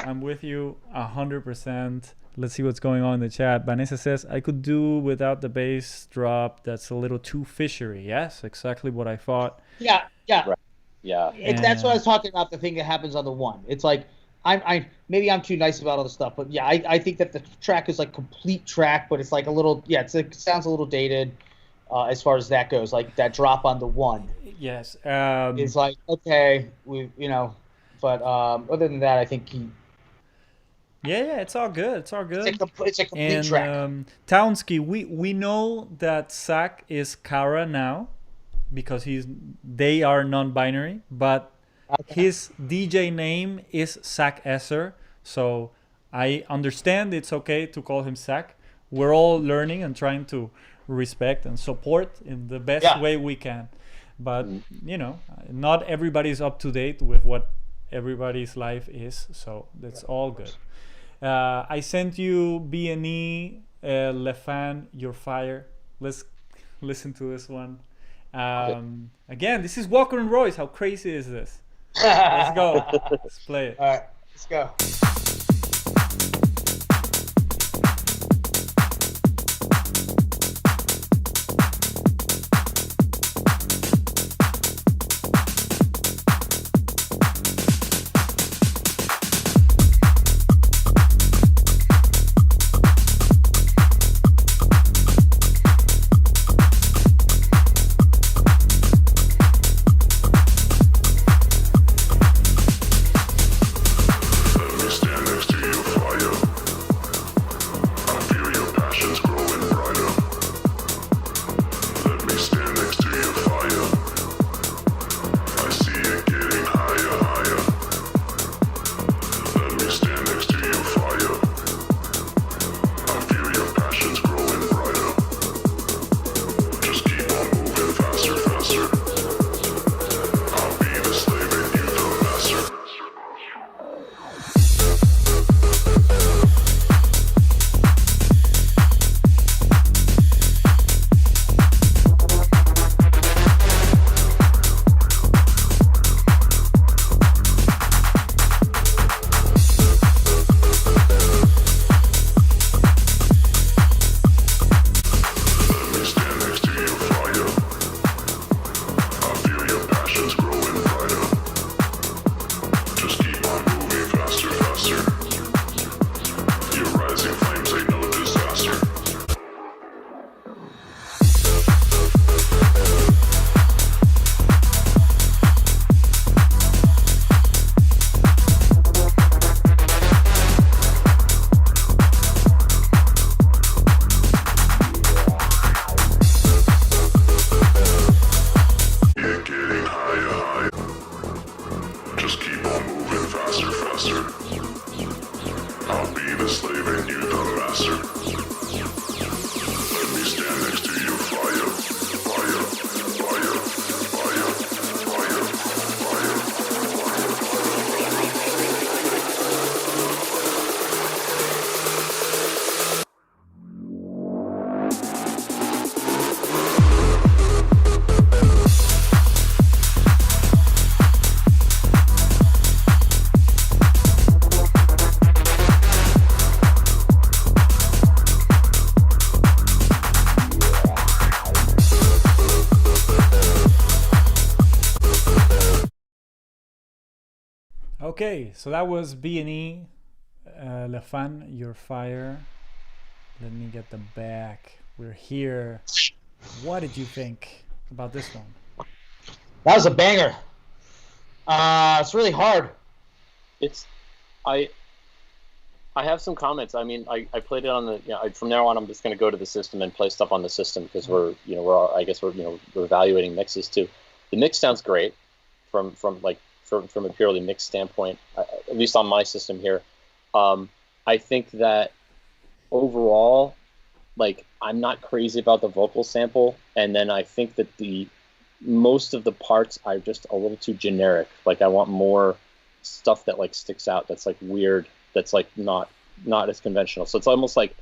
I'm with you 100%. Let's see what's going on in the chat. Vanessa says, I could do without the bass drop. That's a little too fishery. Yes, exactly what I thought. Yeah. Right. Yeah. That's what I was talking about, the thing that happens on the one. It's like, maybe I'm too nice about all the stuff, but yeah, I think that the track is like complete track, but it's like a little, it sounds a little dated. As far as that goes, like that drop on the one. Yes. It's like, okay, but other than that, I think he. Yeah, it's all good. It's all good. It's a complete track. Townsky, we know that Zach is Kara now because they are non-binary, but his DJ name is Zach Esser, so I understand it's okay to call him Zach. We're all learning and trying to respect and support in the best Yeah. way we can. But you know, not everybody's up to date with what everybody's life is, so that's all good. I sent you B&E, Le Fan, Your Fire. Let's listen to this one. Again, this is Walker and Royce. How crazy is this? Let's go. Let's play it. All right, let's go. Stand next to your fire. I feel your passions growing brighter. Let me stand next to your fire. I see it getting higher, higher. Let me stand next to your fire. I feel your passions growing brighter. Just keep on moving faster, faster. I'll be the slave and you the master. Let me stand next to your fire. I feel your passions growing brighter. Just keep on moving faster, faster. Your rising flames ain't no disaster. Yeah, getting higher, higher. Just keep on moving faster, faster. I'll be the slave and you the master. Let me stand next to your fire. Fire, fire, fire, fire, fire. Okay, so that was B&E, Le Fan, Your Fire. Let me get them back. We're here. What did you think about this one? That was a banger. It's really hard. It's I have some comments. I mean, I played it on the from now on I'm just going to go to the system and play stuff on the system because we're I guess we're evaluating mixes too. The mix sounds great from a purely mix standpoint, at least on my system here. I think that overall, like, I'm not crazy about the vocal sample, and then I think that most of the parts are just a little too generic. Like, I want more stuff that like sticks out, that's like weird, that's like not as conventional. So it's almost like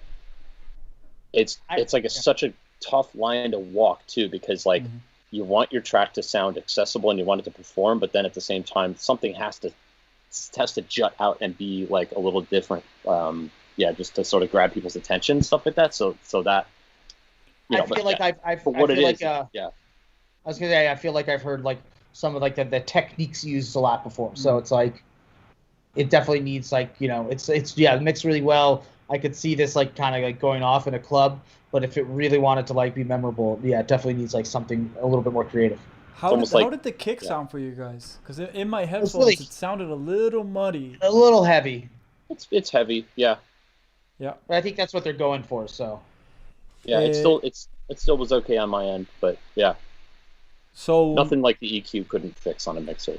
it's like such a tough line to walk too, because like you want your track to sound accessible and you want it to perform, but then at the same time something has to jut out and be like a little different. Just to sort of grab people's attention, stuff like that. So that I feel like I feel like I was gonna say I feel like I've heard like some of like the techniques used a lot before. So it's like it definitely needs like it's mixed really well. I could see this like kind of like going off in a club, but if it really wanted to like be memorable, it definitely needs like something a little bit more creative. How did the kick sound for you guys? Because in my headphones it sounded a little muddy, a little heavy. It's heavy, yeah. Yeah, but I think that's what they're going for. So yeah, it still was okay on my end, but yeah. So nothing like the EQ couldn't fix on a mixer,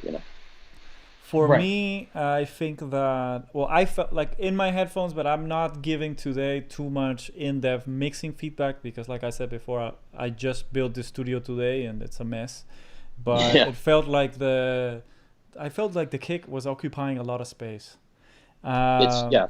For Right. me, I think that, well, I felt like in my headphones, but I'm not giving today too much in-depth mixing feedback because, like I said before, I just built this studio today and it's a mess. But Yeah. it felt like I felt like the kick was occupying a lot of space. Yeah.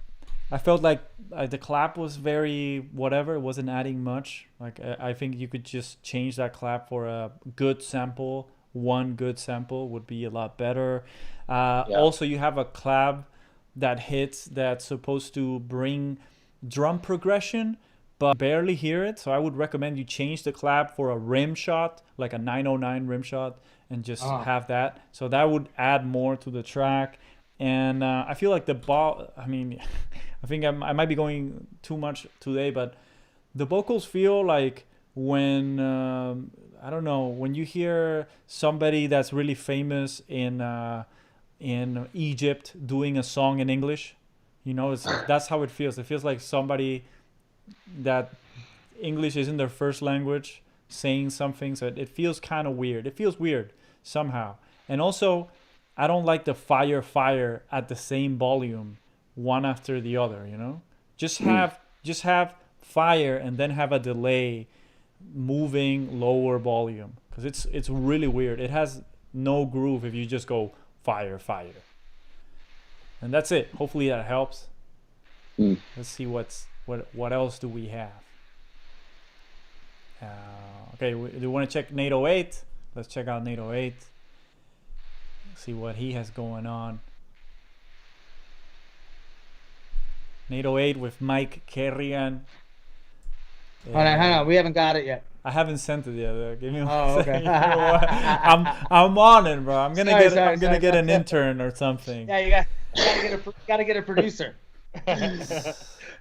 I felt like the clap was very whatever. It wasn't adding much. Like I think you could just change that clap for a good sample. One good sample would be a lot better. Also, you have a clap that hits that's supposed to bring drum progression, but barely hear it. So I would recommend you change the clap for a rim shot, like a 909 rim shot, and just have that. So that would add more to the track. And I feel like the ball. I mean, I think I might be going too much today, but the vocals feel like when I don't know, when you hear somebody that's really famous in Egypt doing a song in English, you know, that's how it feels. It feels like somebody that English isn't their first language saying something, so it feels kind of weird. It feels weird somehow. And also, I don't like the fire at the same volume, one after the other. You know, just have fire and then have a delay, moving lower volume, because it's really weird. It has no groove if you just go fire, and that's it. Hopefully that helps. Let's see what else do we have. Okay, do you want to check NATO 8? Let's check out NATO 8. See what he has going on. NATO 8 with Mike Kerrigan. Hold on. We haven't got it yet. I haven't sent it yet. Give me one Okay. second. I'm on it, bro. I'm gonna get an intern or something. Yeah, you gotta get a producer.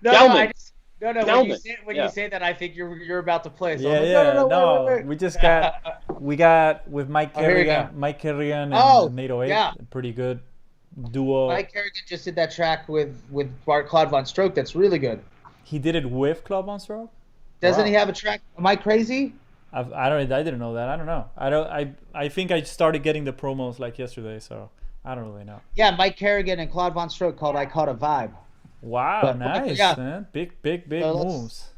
Gelman. When you say that, I think you're about to play. So wait. We got with Mike here we Kerrigan, go. Mike Kerrigan and NATO 8. Yeah. Pretty good duo. Mike Kerrigan just did that track with Claude Von Stroke. That's really good. He did it with Club on Stroke. Doesn't he have a track? Am I crazy? I didn't know that. I don't know. I think I started getting the promos like yesterday, so I don't really know. Yeah, Mike Kerrigan and Claude Von Stroke called "I Caught a Vibe." Wow, nice, man. Big So moves.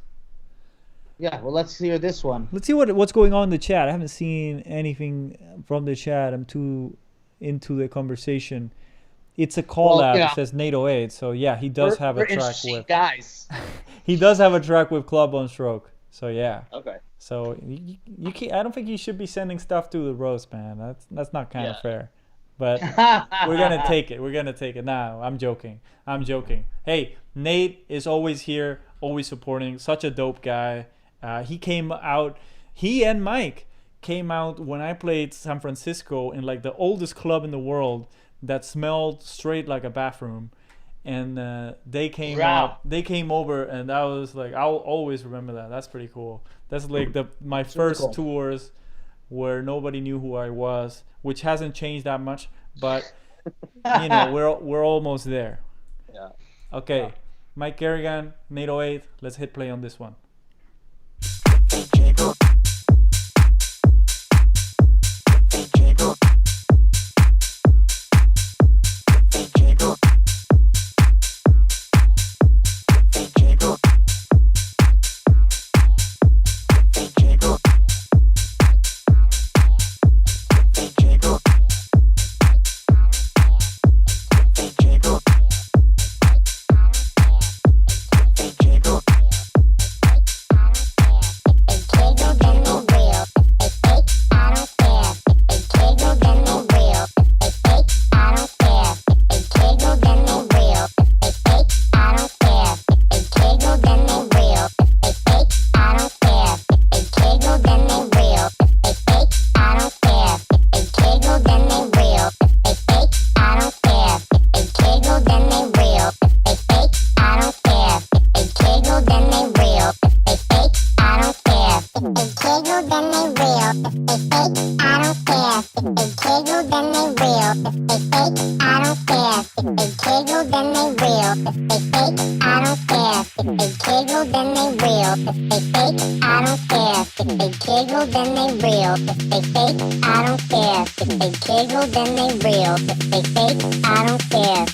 Yeah, well, let's hear this one. Let's see what's going on in the chat. I haven't seen anything from the chat. I'm too into the conversation. It's a collab. It says NATO 8, so yeah, he does have a track with guys. He does have a track with Club on Stroke. So yeah. Okay. So you can't, I don't think you should be sending stuff to the roast, man. That's not kind of fair. But we're gonna take it. Nah, I'm joking. Hey, Nate is always here, always supporting. Such a dope guy. He and Mike came out when I played San Francisco in like the oldest club in the world that smelled straight like a bathroom. And they came out. They came over, and I was like, I'll always remember that. That's pretty cool. That's like my first tours where nobody knew who I was, which hasn't changed that much, but you know, we're almost there. Yeah. Okay, yeah. Mike Kerrigan, NATO 8. Let's hit play on this one. I don't care. If they giggle, then they real. If they fake, I don't care. If they giggle, then they real. If they fake, I don't care. If they giggle, then they real. If they fake, I don't care. If they giggle, then they real. If they fake, I don't care.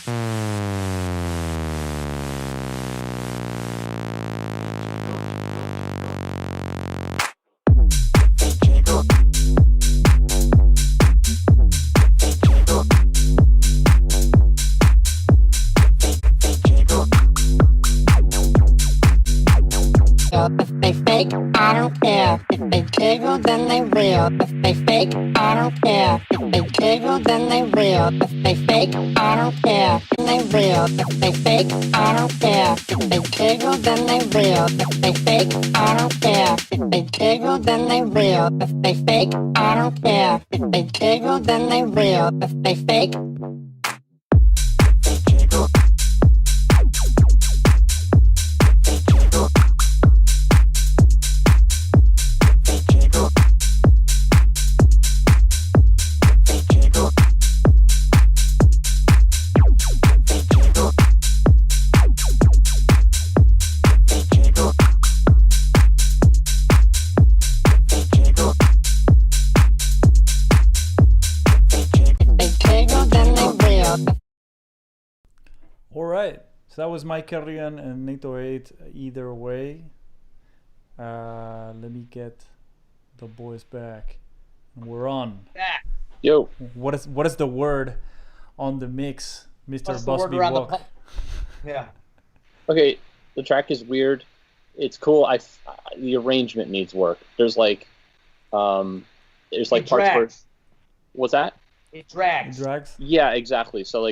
If they fake, I don't care. If they giggle, then they real. If they fake, I don't care. If they giggle, then they real. If they fake, I don't care. Then they real. If they fake, I don't care. If they giggle, then they real. If they fake, I don't care. If they giggle, then they real. If they fake, I don't care. If they giggle, then they real. If they fake. All right. So that was Mike E.R.N.E.S.T.O and NATO 8 either way. Let me get the boys back. And we're on. Back. Yo. What is the word on the mix, Mr. What's the word Busby around the Walk? Yeah. Okay, the track is weird. It's cool. The arrangement needs work. There's like parts where. Drags. What's that? It drags. Drags? Yeah, exactly. So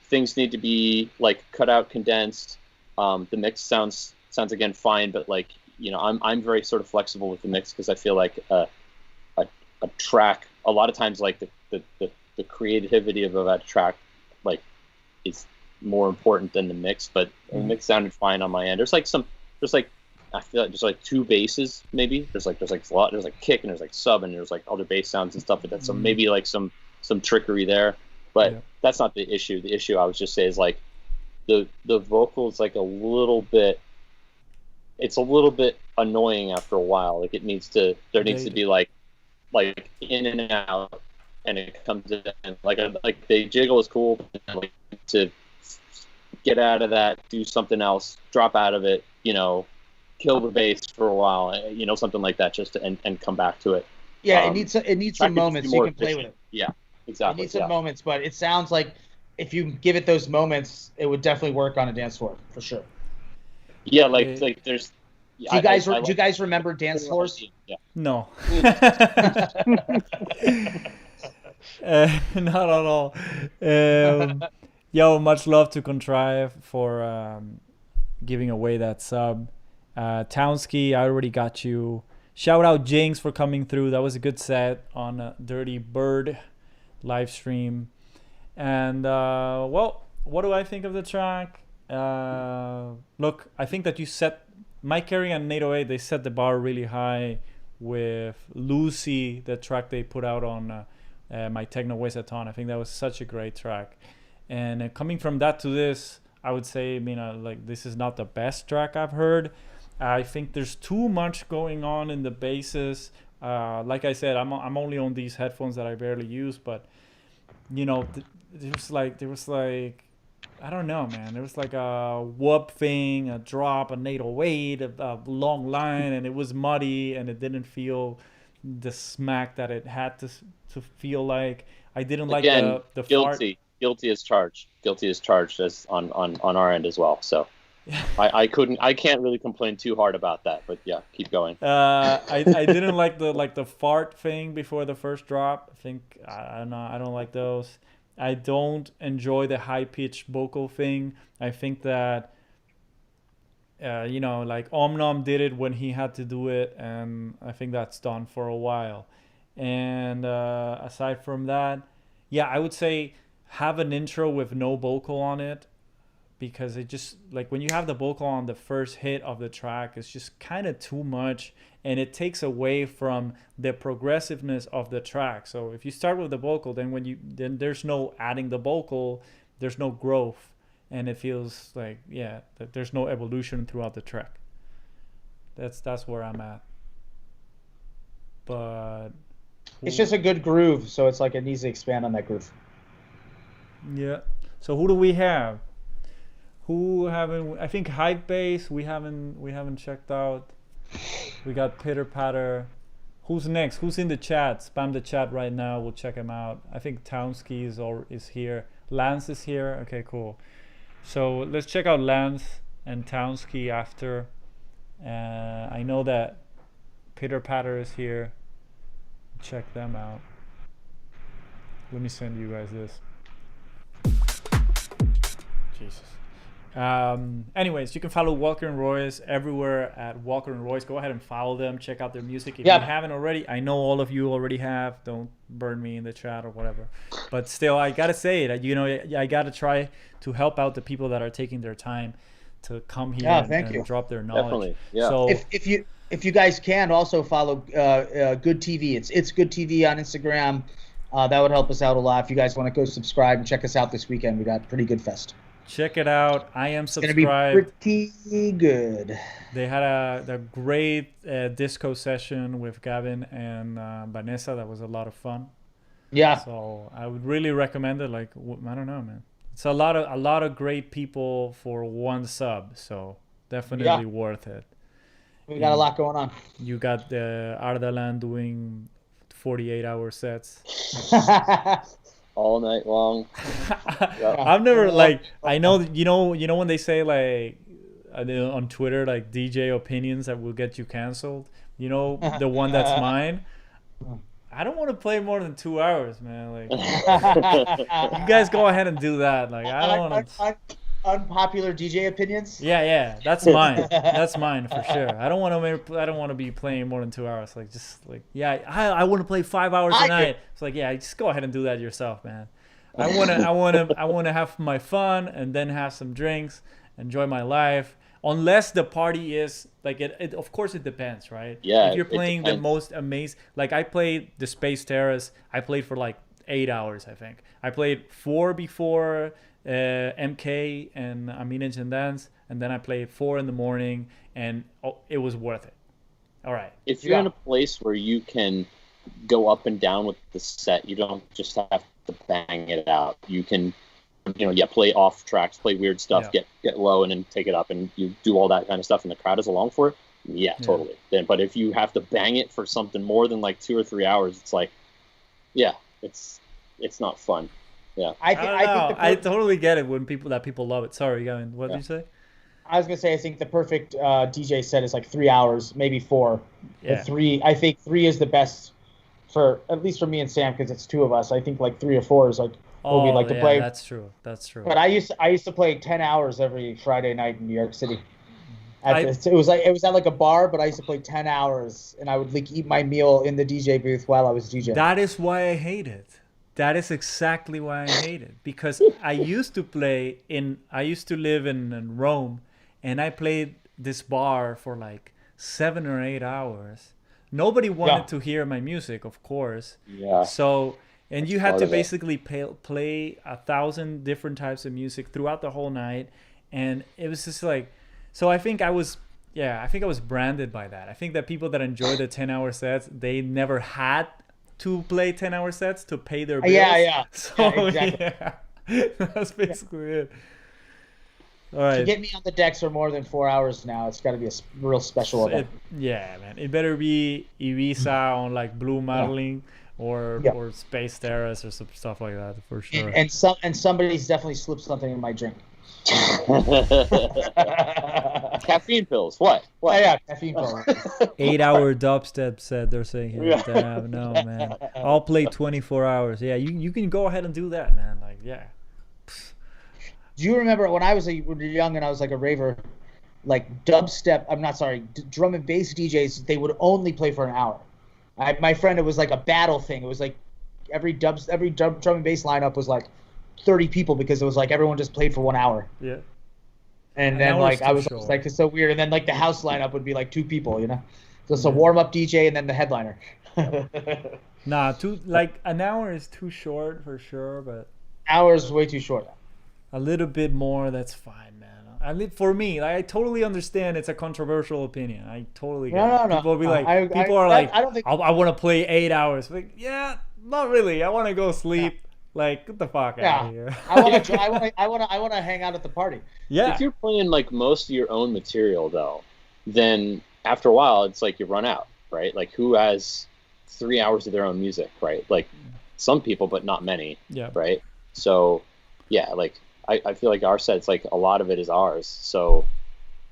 things need to be like cut out, condensed. The mix sounds again fine, but like I'm very sort of flexible with the mix because I feel like a track a lot of times like the creativity of a track like is more important than the mix. But the mix sounded fine on my end. There's I feel like there's like two basses maybe. There's like a lot. There's like kick and there's like sub and there's like other bass sounds and stuff like that. So maybe like some trickery there. But that's not the issue. The issue I was just saying is like the vocal is like a little bit annoying after a while. Like there needs to be like in and out, and it comes in like the jiggle is cool, but like to get out of that, do something else, drop out of it, kill the bass for a while, something like that, just to and come back to it. Yeah, it needs some moments so you can play with it. Yeah, exactly. It needs some moments, but it sounds like if you give it those moments, it would definitely work on a dance floor for sure. Yeah, like there's. Do you guys remember dance floors? Yeah. No. Not at all. Yo, much love to Contrive for giving away that sub. Townsky, I already got you. Shout out Jinx for coming through. That was a good set on Dirty Bird live stream. And well, what do I think of the track? Look, I think that you set Mike Carey and NATO 8, they set the bar really high with Lucy, the track they put out on my Techno Wasteaton. I think that was such a great track. And coming from that to this, I would say, like this is not the best track I've heard. I think there's too much going on in the basses. Like I said, I'm only on these headphones that I barely use, but there was like I don't know, man. There was like a whoop thing, a drop, a NATO 8, a long line, and it was muddy, and it didn't feel the smack that it had to feel like. I didn't like the guilty. fart. Guilty as charged. Guilty as charged as on our end as well. So I can't really complain too hard about that. But yeah, keep going. I didn't like the fart thing before the first drop. I think I don't know. I don't like those. I don't enjoy the high-pitched vocal thing. I think that, like Omnom did it when he had to do it, and I think that's done for a while. And aside from that, yeah, I would say have an intro with no vocal on it, because it just like when you have the vocal on the first hit of the track, it's just kind of too much, and it takes away from the progressiveness of the track. So if you start with the vocal, then there's no adding the vocal, there's no growth, and it feels like that there's no evolution throughout the track. That's where I'm at. But It's just a good groove, so it's like it needs to expand on that groove. yeah. So who do we have? I think Hype Bass we haven't checked out. We got Pitter Patter. Who's next? Who's in the chat? Spam the chat right now. We'll check him out. I think Townsky is here. Lance is here. Okay, cool. So let's check out Lance and Townsky after. I know that Pitter Patter is here. Check them out. Let me send you guys this. Jesus. Anyways, you can follow Walker and Royce everywhere at Walker and Royce. Go ahead and follow them. Check out their music if you haven't already. I know all of you already have. Don't burn me in the chat or whatever. But still, I gotta say it. You know, I gotta try to help out the people that are taking their time to come here and drop their knowledge. Definitely. Yeah. So if you guys can also follow Good TV. It's Good TV on Instagram. That would help us out a lot. If you guys want to go subscribe and check us out this weekend, we got pretty good fest. check it out. I am subscribed. It's gonna be pretty good. They had a great disco session with Gavin and Vanessa. That was a lot of fun. Yeah. So I would really recommend it. Like, I don't know, man. It's a lot of great people for one sub. So definitely worth it. We got a lot going on. You got the Ardalan doing 48-hour sets. All night long. I've never I know you know when they say like on Twitter like DJ opinions that will get you canceled. You know the one that's mine. I don't want to play more than 2 hours, man. Like you guys go ahead and do that. Like I don't want to. Unpopular DJ opinions. Yeah, that's mine. That's mine for sure. I don't want to be playing more than 2 hours. Like just like I want to play 5 hours a night. It's like just go ahead and do that yourself, man. I want to have my fun and then have some drinks, enjoy my life. Unless the party is like it of course it depends, right? Yeah. If you're playing the most amazing, like I played the Space Terrace. I played for like 8 hours, I think. I played 4 before MK and Amin and Dance, and then I played 4 in the morning, and it was worth it. All right. If you're in a place where you can go up and down with the set, you don't just have to bang it out. You can, play off tracks, play weird stuff, get low, and then take it up, and you do all that kind of stuff, and the crowd is along for it. Yeah, totally. Then, but if you have to bang it for something more than like 2 or 3 hours, it's like, it's not fun. Yeah, I totally get it when people love it. Sorry, Gavin, what did you say? I was gonna say I think the perfect DJ set is like 3 hours, maybe 4. Yeah. I think 3 is the best for at least for me and Sam because it's 2 of us. I think like 3 or 4 is like what we like to play. That's true. But I used to play 10 hours every Friday night in New York City. It was at like a bar, but I used to play 10 hours, and I would like eat my meal in the DJ booth while I was DJing. That is why I hate it. That is exactly why I hate it. Because I used to live in Rome, and I played this bar for like 7 or 8 hours. Nobody wanted to hear my music, of course. Yeah. So, and you had to basically play 1,000 different types of music throughout the whole night. And it was just like, so I think I was branded by that. I think that people that enjoy the 10-hour sets, they never had to play 10-hour sets to pay their bills. Yeah. So Exactly. that's basically it. All right. To get me on the decks for more than 4 hours now, it's got to be a real special event. Man. It better be Ibiza on like Blue Marlin or Space Terrace or some stuff like that for sure. And somebody's definitely slipped something in my drink. Caffeine pills. What? Oh, yeah, caffeine pills. 8-hour dubstep set, they're saying here. Damn, no, man. I'll play 24 hours. Yeah, you can go ahead and do that, man. Like, yeah. Do you remember when I was young and I was like a raver, like dubstep, drum and bass DJs, they would only play for an hour. My friend, it was like a battle thing. It was like every drum and bass lineup was like 30 people because it was like everyone just played for 1 hour. Yeah. And An then hour is like I too was short. like, it's so weird. And then like the house lineup would be like 2 people, just a warm up DJ and then the headliner. Nah, like an hour is too short for sure, but Hours way too short. a little bit more, that's fine, man. For me, like, I totally understand it's a controversial opinion. I totally get it. No. People will be like, people are like, I want to play 8 hours. Like, yeah, not really. I want to go sleep. Like, get the fuck out of here. I want to hang out at the party. Yeah. If you're playing like most of your own material though, then after a while it's like you run out, right? Like who has 3 hours of their own music, right? Like some people, but not many. Yeah. Right. So yeah, like I feel like our sets, like a lot of it is ours. So,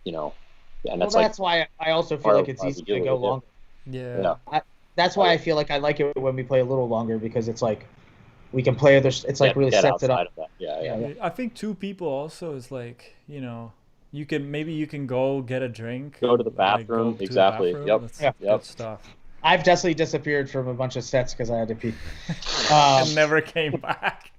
and That's why I also feel like it's easy to go longer. Yeah. That's why I feel like I like it when we play a little longer, because it's like we can play other. It's like really sets it up. Of that. Yeah. I think 2 people also is like, you can go get a drink. Go to the bathroom. Exactly. Yep. That's good stuff. I've definitely disappeared from a bunch of sets because I had to pee. And never came back.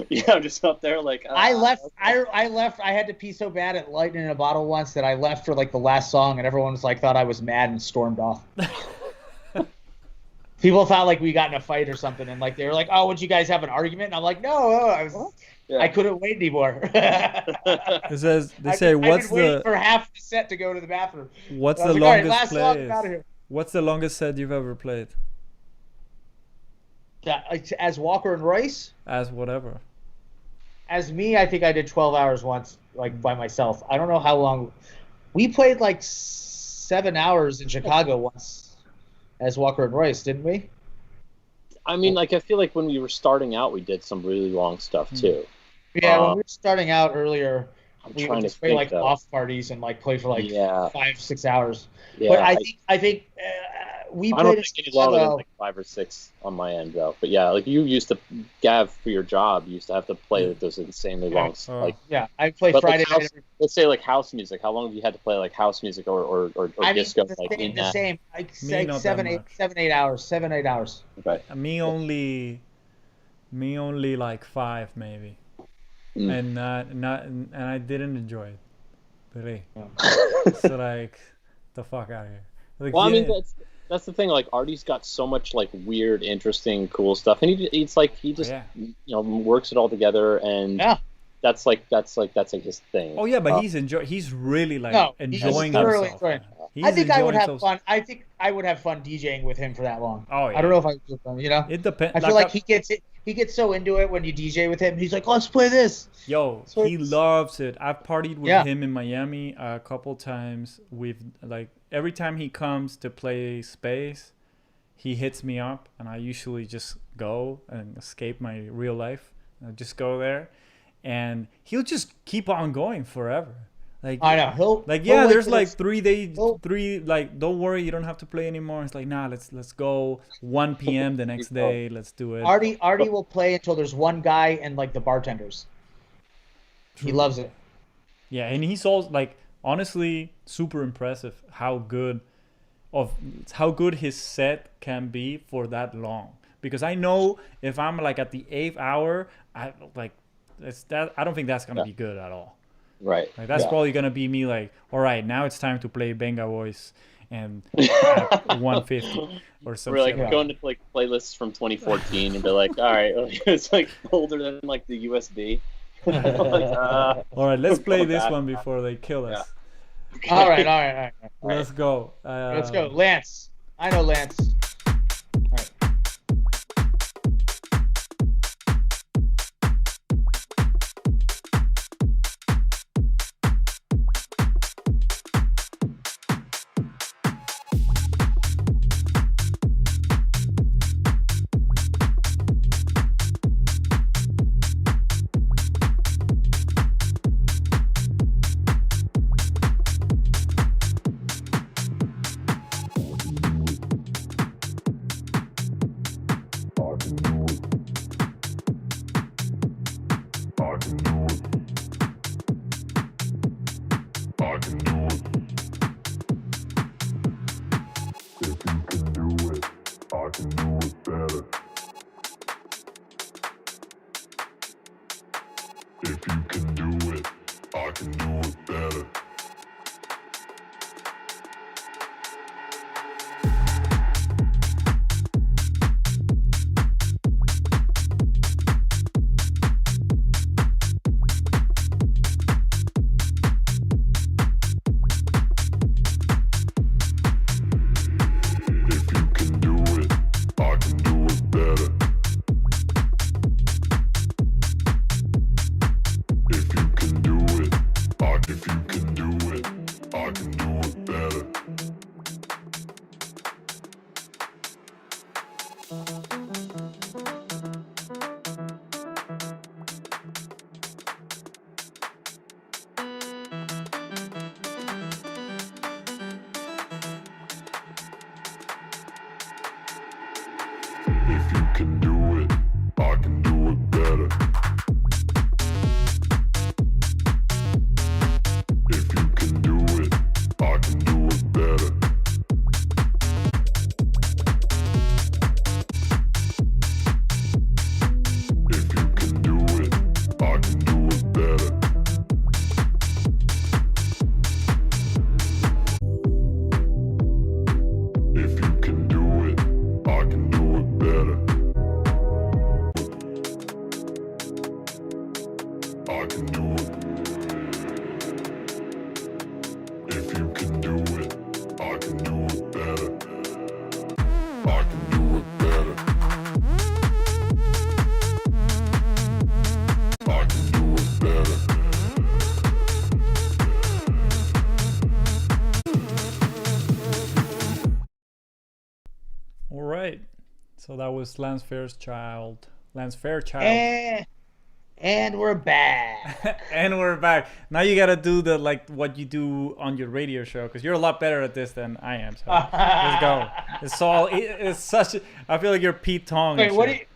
Yeah, I'm just up there like. I left. I left. I had to pee so bad at Lightning in a Bottle once that I left for like the last song, and everyone was like thought I was mad and stormed off. People thought like we got in a fight or something, and like they were like, "Oh, would you guys have an argument?" And I'm like, "No, I couldn't wait anymore." It says I've been waiting for half the set to go to the bathroom. What's I the was like, longest last song, I'm play? out of here. What's the longest set you've ever played? As Walker and Royce, As whatever. as me, I think I did 12 hours once, like by myself. I don't know how long. We played like 7 hours in Chicago once, as Walker and Royce, didn't we? I mean, like I feel like when we were starting out, we did some really long stuff too. Yeah, when we were starting out earlier, we would trying to just play think, like though. off parties and like play for like 5-6 hours. Yeah, But I think we I don't played think in any longer than Chicago. like 5 or 6 on my end though. But yeah, like you used to, Gav, for your job, you used to have to play like those insanely long, like. Yeah, I play But Friday like house, night. let's say like house music. How long have you had to play like house music or I mean, disco? the Like same, in the that? same. Like Me, not that much. 7-8 hours. 7-8 hours. Okay. Me only like 5 maybe. And and I didn't enjoy it. Really. So like, the fuck out of here. Like, Well, I mean, that's the thing. Like, Artie's got so much like weird, interesting, cool stuff, and he just works it all together, and that's like his thing. Oh yeah, but he's really like enjoying thoroughly himself. enjoying. Man. He's I think I would enjoying have fun. I think I would have fun DJing with him for that long. Oh yeah. I don't know if I would have fun. It depends. I feel like he gets so into it when you DJ with him. He's like, let's play this. Yo, he loves it. I've partied with him in Miami a couple times. We've like every time he comes to play space, he hits me up, and I usually just go and escape my real life. I just go there, and he'll just keep on going forever. Like I know there's like 3 days, like don't worry, you don't have to play anymore. It's like nah, let's go 1 p.m. the next day. Let's do it. Artie will play until there's one guy and like the bartenders. He loves it. Yeah, and he's also like honestly super impressive how good his set can be for that long. Because I know if I'm like at the 8th hour, I don't think that's gonna be good at all. Right. Like that's probably gonna be me like, all right, now it's time to play Benga Voice and at 150 or something. We're like going to like playlists from 2014 and be like, all right, it's like older than like the USB. All right, let's play this one before they kill us. Okay. All right. Let's go. Let's go, Lance. I know Lance. If you can do it, I can do it better. If you can do it, I can do it better. If you can do it, if you can do it, I can do it better. If you can do it, I can do it better. If you can do it, I can do it better. If you can do it, I can do it better. If you can do it, I can do it better. I can do it. If you can do it, I can do it better. I can do it better. I can do it better. All right. So that was Lance Fairchild. Lance Fairchild. And we're back. And we're back. Now you gotta do the like what you do on your radio show because you're a lot better at this than I am. So let's go. It's all. It's such. I feel like you're Pete Tong. Wait, and what? shit.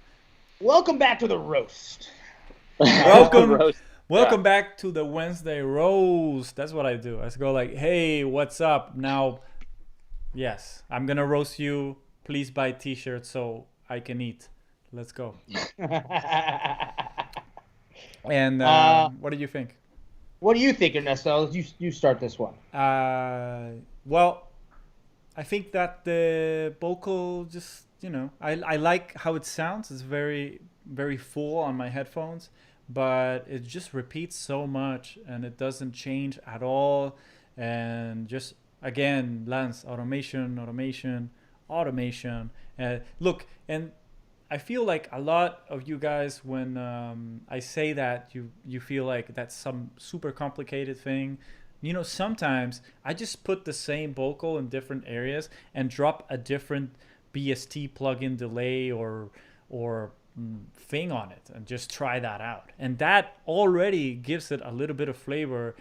Welcome back to the roast. Welcome, Roast. welcome back to the Wednesday roast. That's what I do. I just go like, "Hey, what's up?" Now, yes, I'm gonna roast you. Please buy T-shirts so I can eat. Let's go. And what do you think? What do you think, Ernesto? You start this one. Well, I think that the vocal just, I like how it sounds. It's very, very full on my headphones, but it just repeats so much and it doesn't change at all. And just, again, Lance, automation. Look, and I feel like a lot of you guys, when I say that, you feel like that's some super complicated thing. Sometimes I just put the same vocal in different areas and drop a different BST plugin delay or thing on it and just try that out. And that already gives it a little bit of flavor,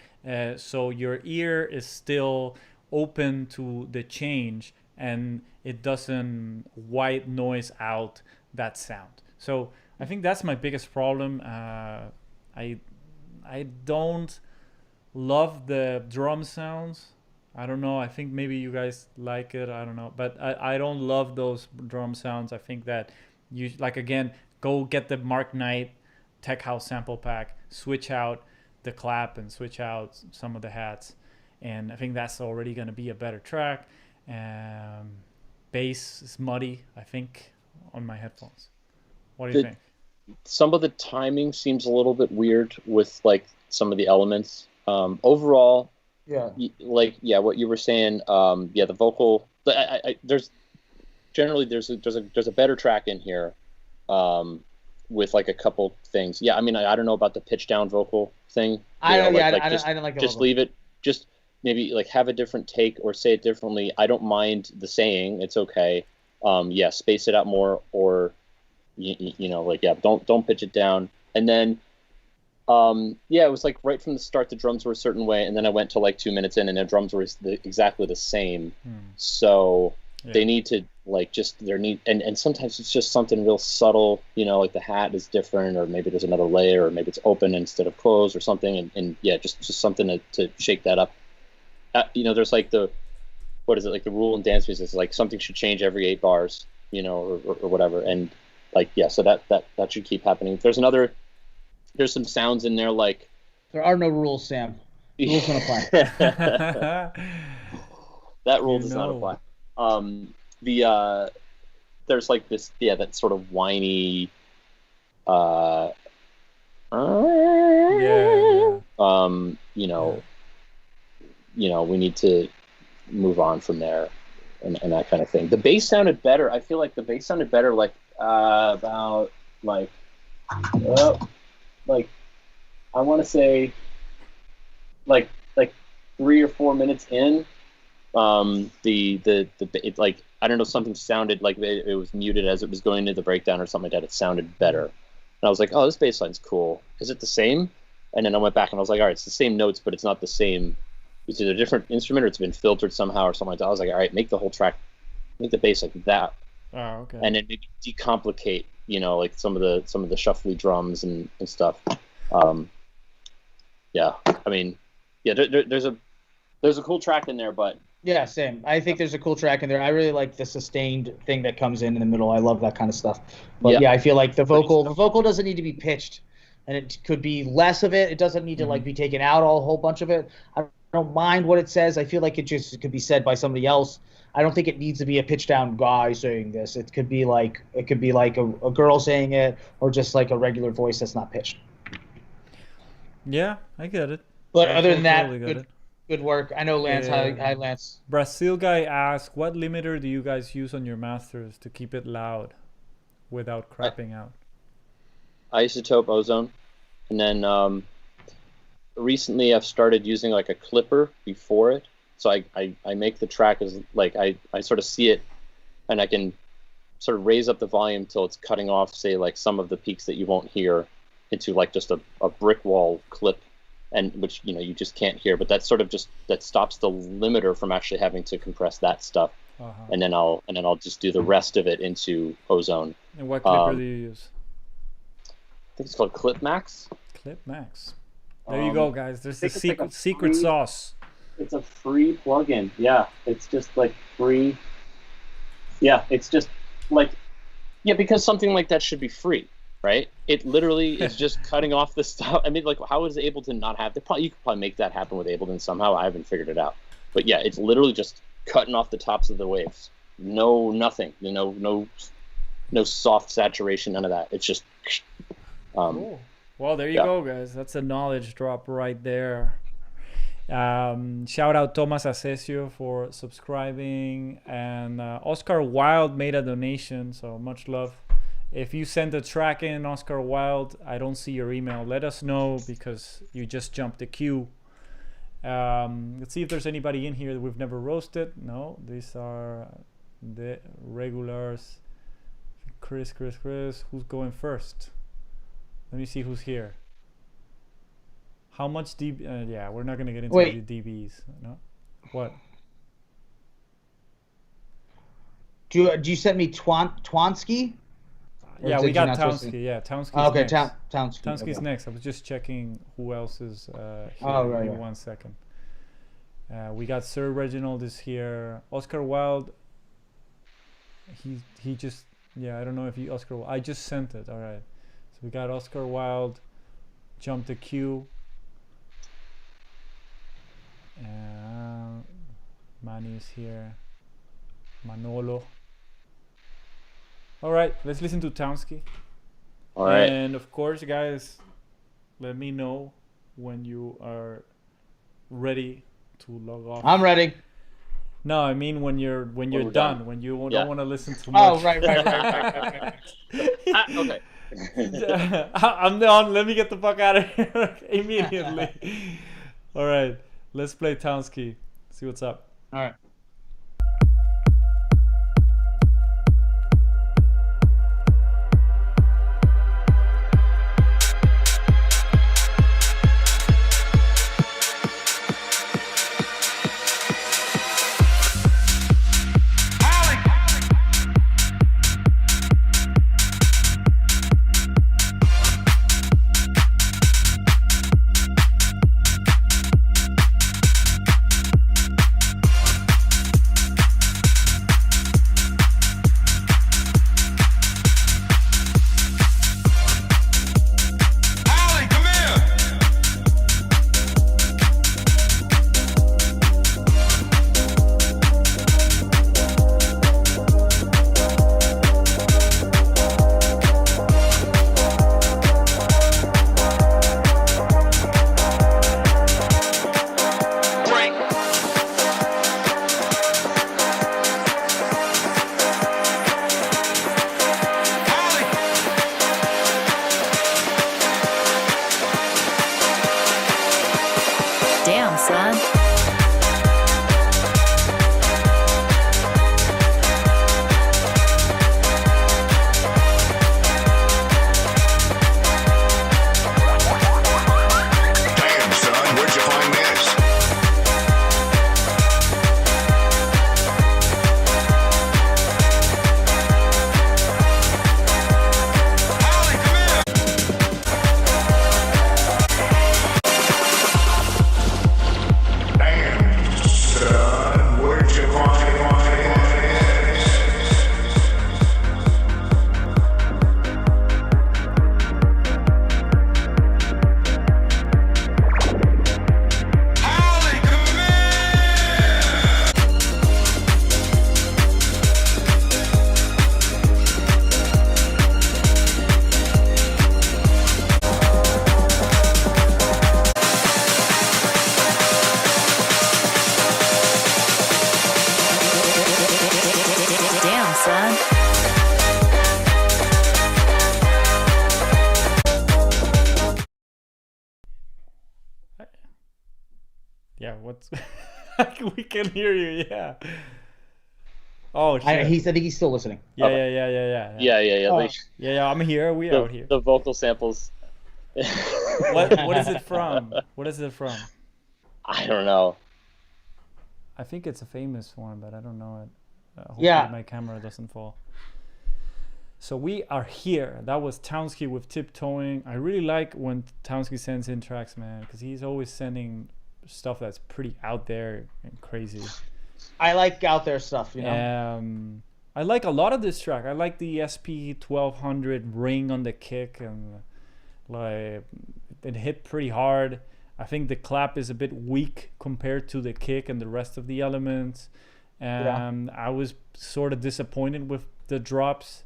so your ear is still open to the change and it doesn't white noise out that sound. So I think that's my biggest problem. I don't love the drum sounds. I don't know. I think maybe you guys like it. I don't know. But I don't love those drum sounds. I think that you, like, again, go get the Mark Knight Tech House sample pack, switch out the clap and switch out some of the hats. And I think that's already going to be a better track. Bass is muddy, I think, on my headphones. What do you think? Some of the timing seems a little bit weird with like some of the elements. Overall, what you were saying, the vocal. There's a better track in here, with like a couple things. Yeah, I mean, I don't know about the pitch down vocal thing. I didn't like the just vocal. leave it. Just maybe like have a different take or say it differently. I don't mind the saying. It's okay. Space it out more, or don't pitch it down. And then it was like right from the start the drums were a certain way, and then I went to like 2 minutes in and the drums were exactly the same. So they need to and sometimes it's just something real subtle, like the hat is different, or maybe there's another layer, or maybe it's open instead of closed or something, and just something to shake that up. There's like the rule in dance music is like something should change every 8 bars, or whatever, and so that should keep happening. There's some sounds in there like There are no rules, Sam. Rules don't apply. That rule does not apply. There's like this, that sort of whiny, Yeah. we need to move on from there, and that kind of thing. The bass sounded better. I feel like the bass sounded better, like about like I want to say like 3 or 4 minutes in. It, like, I don't know, something sounded like it was muted as it was going into the breakdown or something like that. It sounded better, and I was like, oh, this bass line's cool. Is it the same? And then I went back and I was like, all right, it's the same notes, but it's not the same. It's either a different instrument or it's been filtered somehow or something like that. I was like, all right, make the whole track, make the bass like that. Oh, okay. And then maybe decomplicate, like some of the shuffly drums and stuff. There's a cool track in there, but Yeah, same. I think there's a cool track in there. I really like the sustained thing that comes in the middle. I love that kind of stuff. But yeah, I feel like the vocal doesn't need to be pitched, and it could be less of it. It doesn't need to like be taken out a whole bunch of it. I don't mind what it says. I feel like it could be said by somebody else. I don't think it needs to be a pitch down guy saying this. It could be like a girl saying it, or just like a regular voice that's not pitched. Yeah, I get it. But other than that, totally good work. I know Lance. Hi, Lance. Brazil guy asks, what limiter do you guys use on your masters to keep it loud without crapping out? Isotope ozone. And then recently I've started using like a clipper before it. So I make the track as like I sort of see it, and I can sort of raise up the volume till it's cutting off, say, like some of the peaks that you won't hear into like just a brick wall clip, and which you just can't hear. But that sort of that stops the limiter from actually having to compress that stuff. And then I'll just do the rest of it into ozone. And what clipper do you use? I think it's called Clip Max. Clip Max. There you go, guys. There's the secret sauce. It's a free plugin. Yeah, it's just like free. Yeah, it's just like, because something like that should be free, right? It literally is just cutting off the stuff. I mean, like, how is it able to not have? You could probably make that happen with Ableton somehow. I haven't figured it out. But yeah, it's literally just cutting off the tops of the waves. No, nothing. No soft saturation. None of that. It's just. Cool. Well, there you go, guys. That's a knowledge drop right there. Shout out Thomas Asesio for subscribing, and Oscar Wilde made a donation, so much love. If you send a track in, Oscar Wilde, I don't see your email. Let us know, because you just jumped the queue. Let's see if there's anybody in here that we've never roasted. No, these are the regulars. Chris. Who's going first? Let me see who's here. How much DB? Yeah, we're not gonna get into the DBs. No, what? Do you send me Twansky? Yeah, we got Townsky. Yeah, Townsky's okay, next. Townsky's next. I was just checking who else is here. Right. Give me 1 second. We got Sir Reginald is here. Oscar Wilde. He just I don't know if he Oscar. I just sent it. All right. So we got Oscar Wilde. Jump the queue. Manny is here. Manolo. All right, let's listen to Townsky. All right. And of course, guys, let me know when you are ready to log off. I'm ready. No, I mean when you're done. When you don't want to listen to much. Oh, right. Okay. I'm done. Let me get the fuck out of here immediately. All right, let's play Townsky. See what's up. All right. son. Damn, son, where'd you find this? Damn, son, where'd you find this? Holy Damn, son. Yeah, what's we can hear you, yeah. Oh shit. I think he's still listening. yeah, Okay. yeah. Oh. Yeah, I'm here. We out here. The vocal samples. What is it from? What is it from? I don't know. I think it's a famous one, but I don't know it. Hopefully Yeah. my camera doesn't fall. So we are here. That was Townsky with Tiptoeing. I really like when Townsky sends in tracks, man, because he's always sending stuff that's pretty out there and crazy. I like out there stuff, you know. I like a lot of this track. I like the SP 1200 ring on the kick, and like it hit pretty hard. I think the clap is a bit weak compared to the kick and the rest of the elements. And I was sort of disappointed with the drops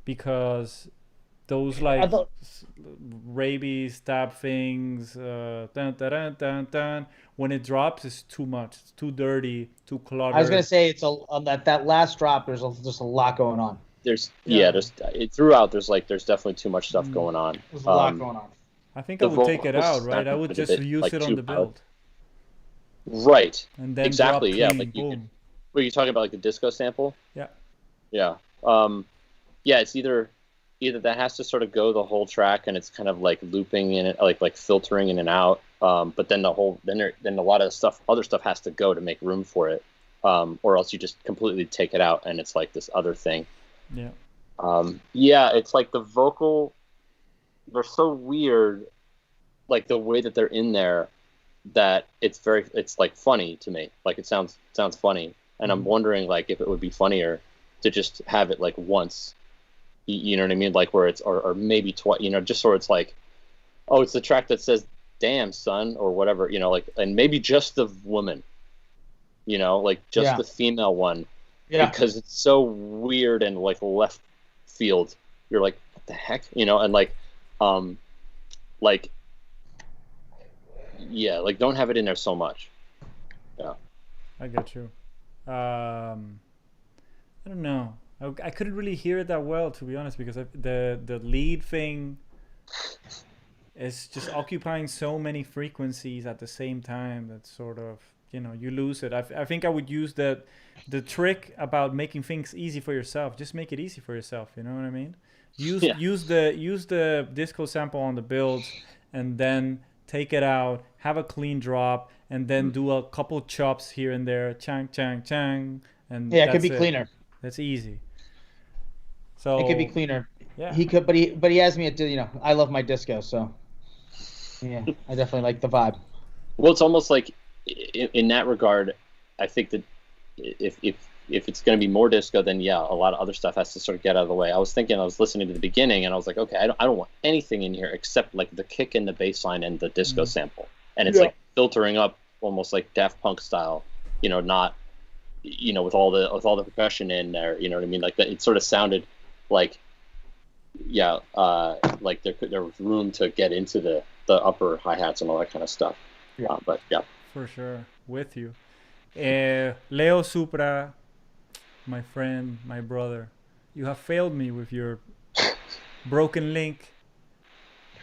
because those like rabies stab things, dun, dun, dun, dun, dun, when it drops, it's too much. It's too dirty, too cluttered. I was gonna say it's on that last drop. There's just a lot going on. There's Yeah. throughout. There's definitely too much stuff going on. There's a lot going on. I think I the would take it vocals out, right? I would sound a just bit, use like, it on too the loud. build. Right. And then Exactly. drop Yeah. clean, Like you boom. could, were you talking about like the disco sample? Yeah. Yeah. Yeah. It's either that has to sort of go the whole track and it's kind of like looping in it, like filtering in and out. But then then a lot of other stuff has to go to make room for it. Or else you just completely take it out and it's like this other thing. Yeah. Yeah. It's like the vocal, they're so weird, like the way that they're in there, that it's like funny to me. Like it sounds funny. And I'm wondering like if it would be funnier to just have it like once. You know what I mean? Like where it's, or maybe twice, you know, just so it's like, oh, it's the track that says, damn, son, or whatever, you know, like, and maybe just the woman, you know, like just the female one. Yeah. Because it's so weird and like left field. You're like, what the heck? You know, and like, yeah, like don't have it in there so much. Yeah. I get you. I don't know. I couldn't really hear it that well, to be honest, because the lead thing is just occupying so many frequencies at the same time that sort of, you know, you lose it. I think I would use the trick about making things easy for yourself. Just make it easy for yourself. You know what I mean? Use the disco sample on the build, and then take it out, have a clean drop, and then do a couple chops here and there, chang chang chang, and Yeah, it could that's be cleaner. That's easy. So It could be cleaner. Yeah. He could, but he has me at, you know, I love my disco, so yeah, I definitely like the vibe. Well, it's almost like in that regard, I think that if it's going to be more disco, then yeah, a lot of other stuff has to sort of get out of the way. I was listening to the beginning, and I was like, okay, I don't want anything in here except like the kick and the bass line and the disco sample, and it's like filtering up almost like Daft Punk style, you know, not, you know, with all the percussion in there, you know what I mean? Like that, it sort of sounded like, yeah, like there was room to get into the upper hi-hats and all that kind of stuff. Yeah. But yeah. For sure, with you. Leo Supra, my friend, my brother, you have failed me with your broken link.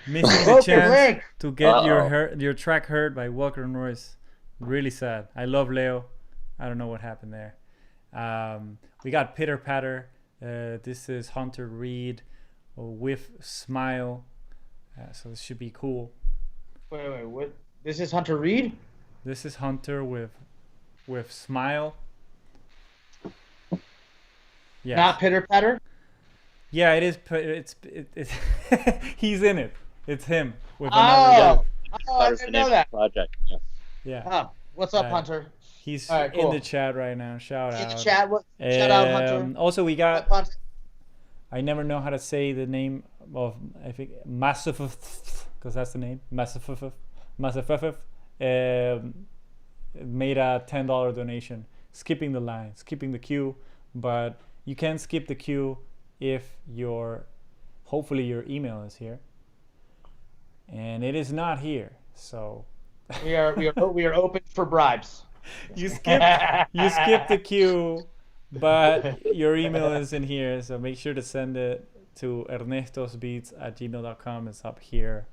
Missing the Broken chance link. to get your track heard by Walker Royce. Really sad. I love Leo. I don't know what happened there. We got Pitter Patter. This is Hunter Reed with Smile. So this should be cool. Wait, what? This is Hunter Reed? This is Hunter with Smile. Yeah. Not Pitter Patter? Yeah, it is. It's he's in it. It's him with another guy. I didn't know that. Project. Yeah. Yeah. Oh, what's up, Hunter? He's All right, cool. in the chat right now. Shout out. In the chat. Shout out, Hunter. Also, we got. What's up, Hunter? I never know how to say the name of, I think, Massive, because that's the name. Massive. Made a $10 donation, skipping the line, skipping the queue, but you can skip the queue if hopefully your email is here, and it is not here. So we are open for bribes. you skip the queue, but your email isn't here, so make sure to send it to ernestosbeats@gmail.com. It's up here,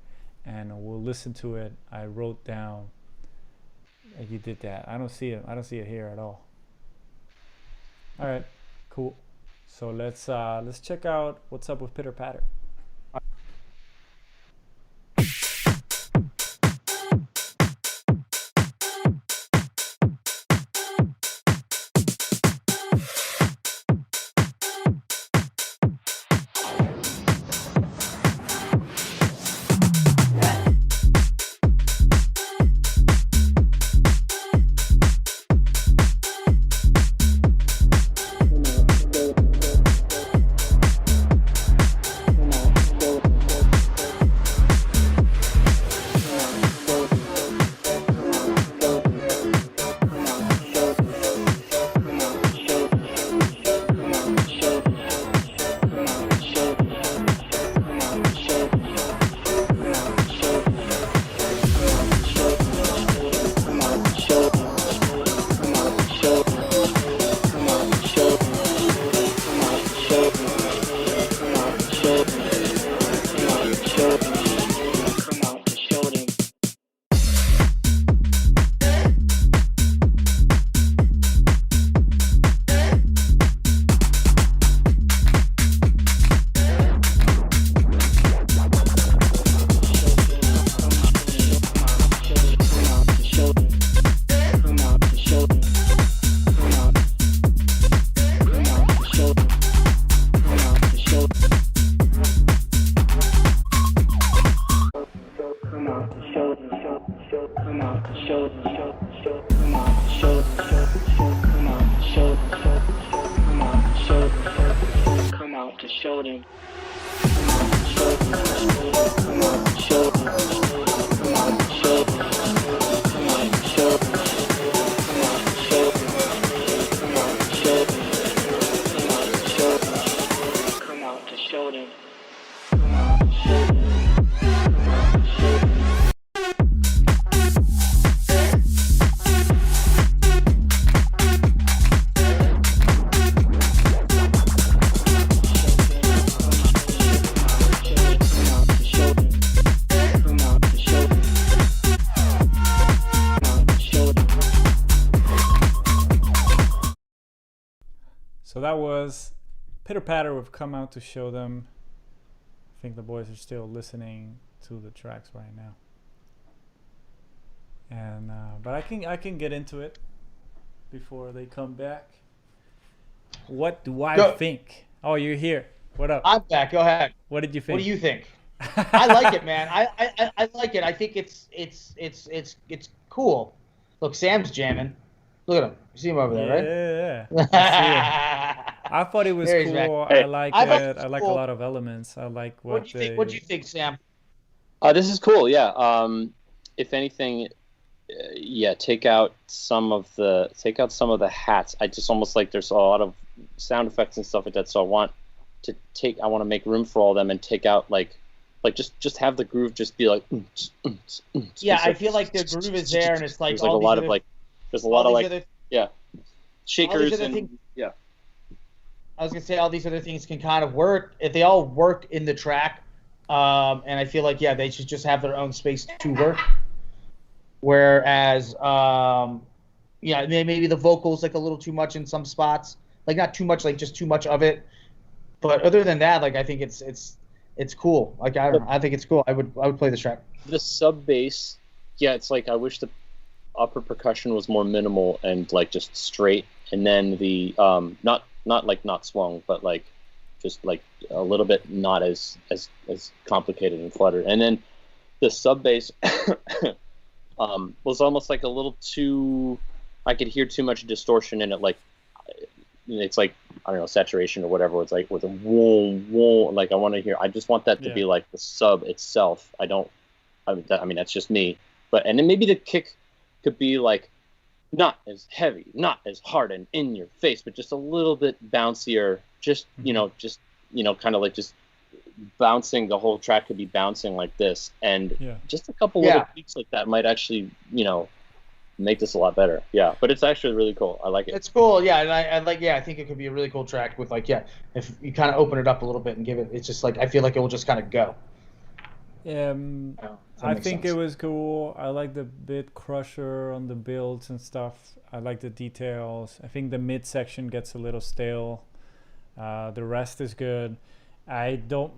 and we'll listen to it. I wrote down that you did that. I don't see it here at all. All right, cool. So let's check out what's up with Pitter Patter. So that was Pitter Patter. We've come out to show them. I think the boys are still listening to the tracks right now. And but I can get into it before they come back. What do I think? Oh, you're here. What up? I'm back. Go ahead. What did you think? What do you think? I like it, man. I like it. I think it's cool. Look, Sam's jamming. Look at him. You see him over there, right? Yeah. I thought it was cool. I like it. I like a cool. lot of elements. I like what do you think? What do you think, Sam? This is cool. Yeah. If anything, yeah, take out some of the hats. I just almost like there's a lot of sound effects and stuff like that. So I want to make room for all of them and take out like just have the groove just be like. Yeah, I feel like the groove is there, and it's like there's like a lot of like. There's a lot of like shakers and things, yeah. I was gonna say all these other things can kind of work if they all work in the track, and I feel like they should just have their own space to work. Whereas, yeah, maybe the vocals like a little too much in some spots, like not too much, like just too much of it. But other than that, like I think it's cool. Like I don't know, I think it's cool. I would play this track. The sub bass, yeah, it's like I wish the upper percussion was more minimal and like just straight, and then the not like not swung, but like just like a little bit not as complicated and cluttered. And then the sub bass was almost like a little too. I could hear too much distortion in it, like it's like I don't know, saturation or whatever. It's like with a whoa whoa. Like I just want that to be like the sub itself. I mean that's just me. And then maybe the kick could be like not as heavy, not as hard and in your face, but just a little bit bouncier. Just kind of like just bouncing. The whole track could be bouncing like this, and just a couple little tweaks like that might actually make this a lot better. Yeah, but it's actually really cool. I like it. It's cool, yeah, and I think it could be a really cool track with like if you kind of open it up a little bit and give it. It's just like I feel like it will just kind of go. I think it was cool. I like the bit crusher on the builds and stuff. I like the details. I think the mid section gets a little stale. The rest is good. I don't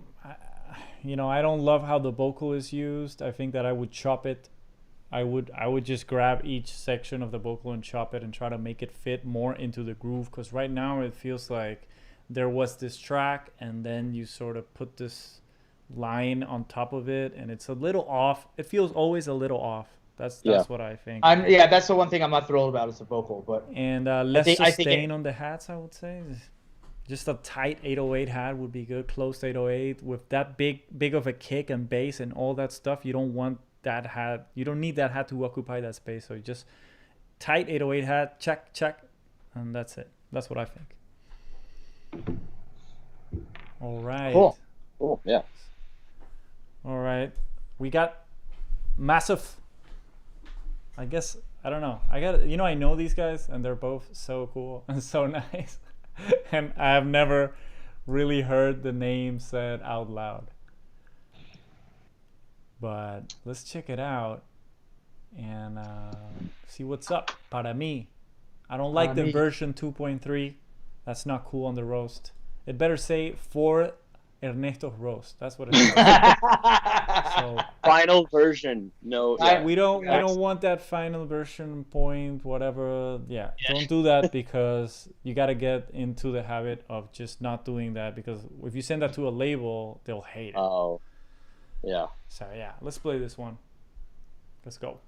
love how the vocal is used. I think that I would chop it. I would just grab each section of the vocal and chop it and try to make it fit more into the groove, because right now it feels like there was this track and then you sort of put this line on top of it and it's a little off. It feels always a little off. That's what I think. That's the one thing I'm not thrilled about is the vocal, but less sustain on the hats, I would say. Just a tight 808 hat would be good, closed 808 with that big of a kick and bass and all that stuff. You don't want that hat. You don't need that hat to occupy that space. So just tight 808 hat, check, and that's it. That's what I think. All right. Cool. Yeah. All right. We got massive. I guess I don't know. I know these guys and they're both so cool and so nice. And I've never really heard the name said out loud. But let's check it out and see what's up. Para mí. I don't like the version 2.3. That's not cool on the roast. It better say for Ernesto roast. That's what it is. So, final version. No. Yeah, we don't want that final version point whatever. Yeah, don't do that, because you got to get into the habit of just not doing that, because if you send that to a label, they'll hate it. Oh. Yeah. So yeah, let's play this one. Let's go.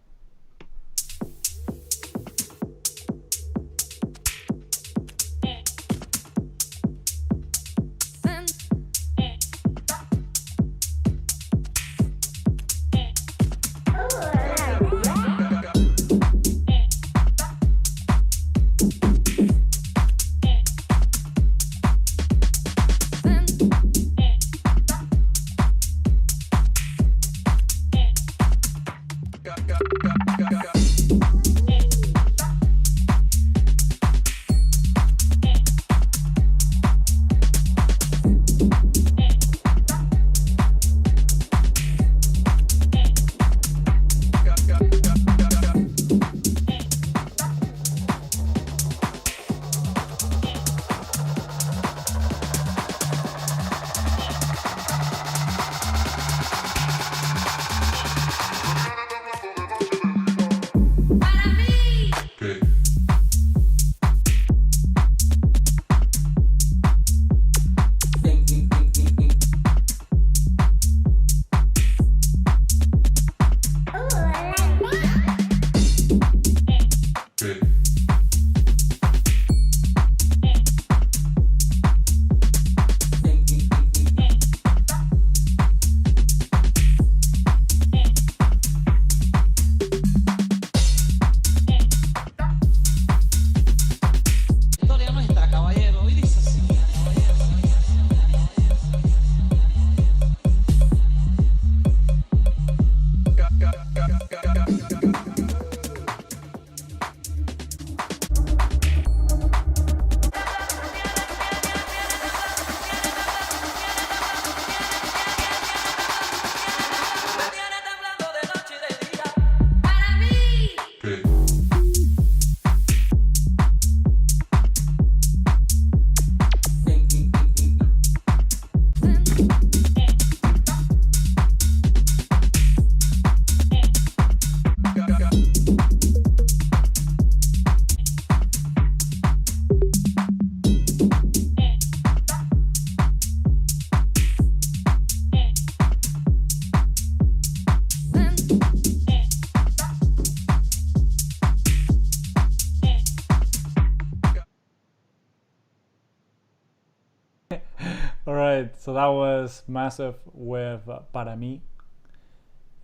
right. So that was massive with Para mí.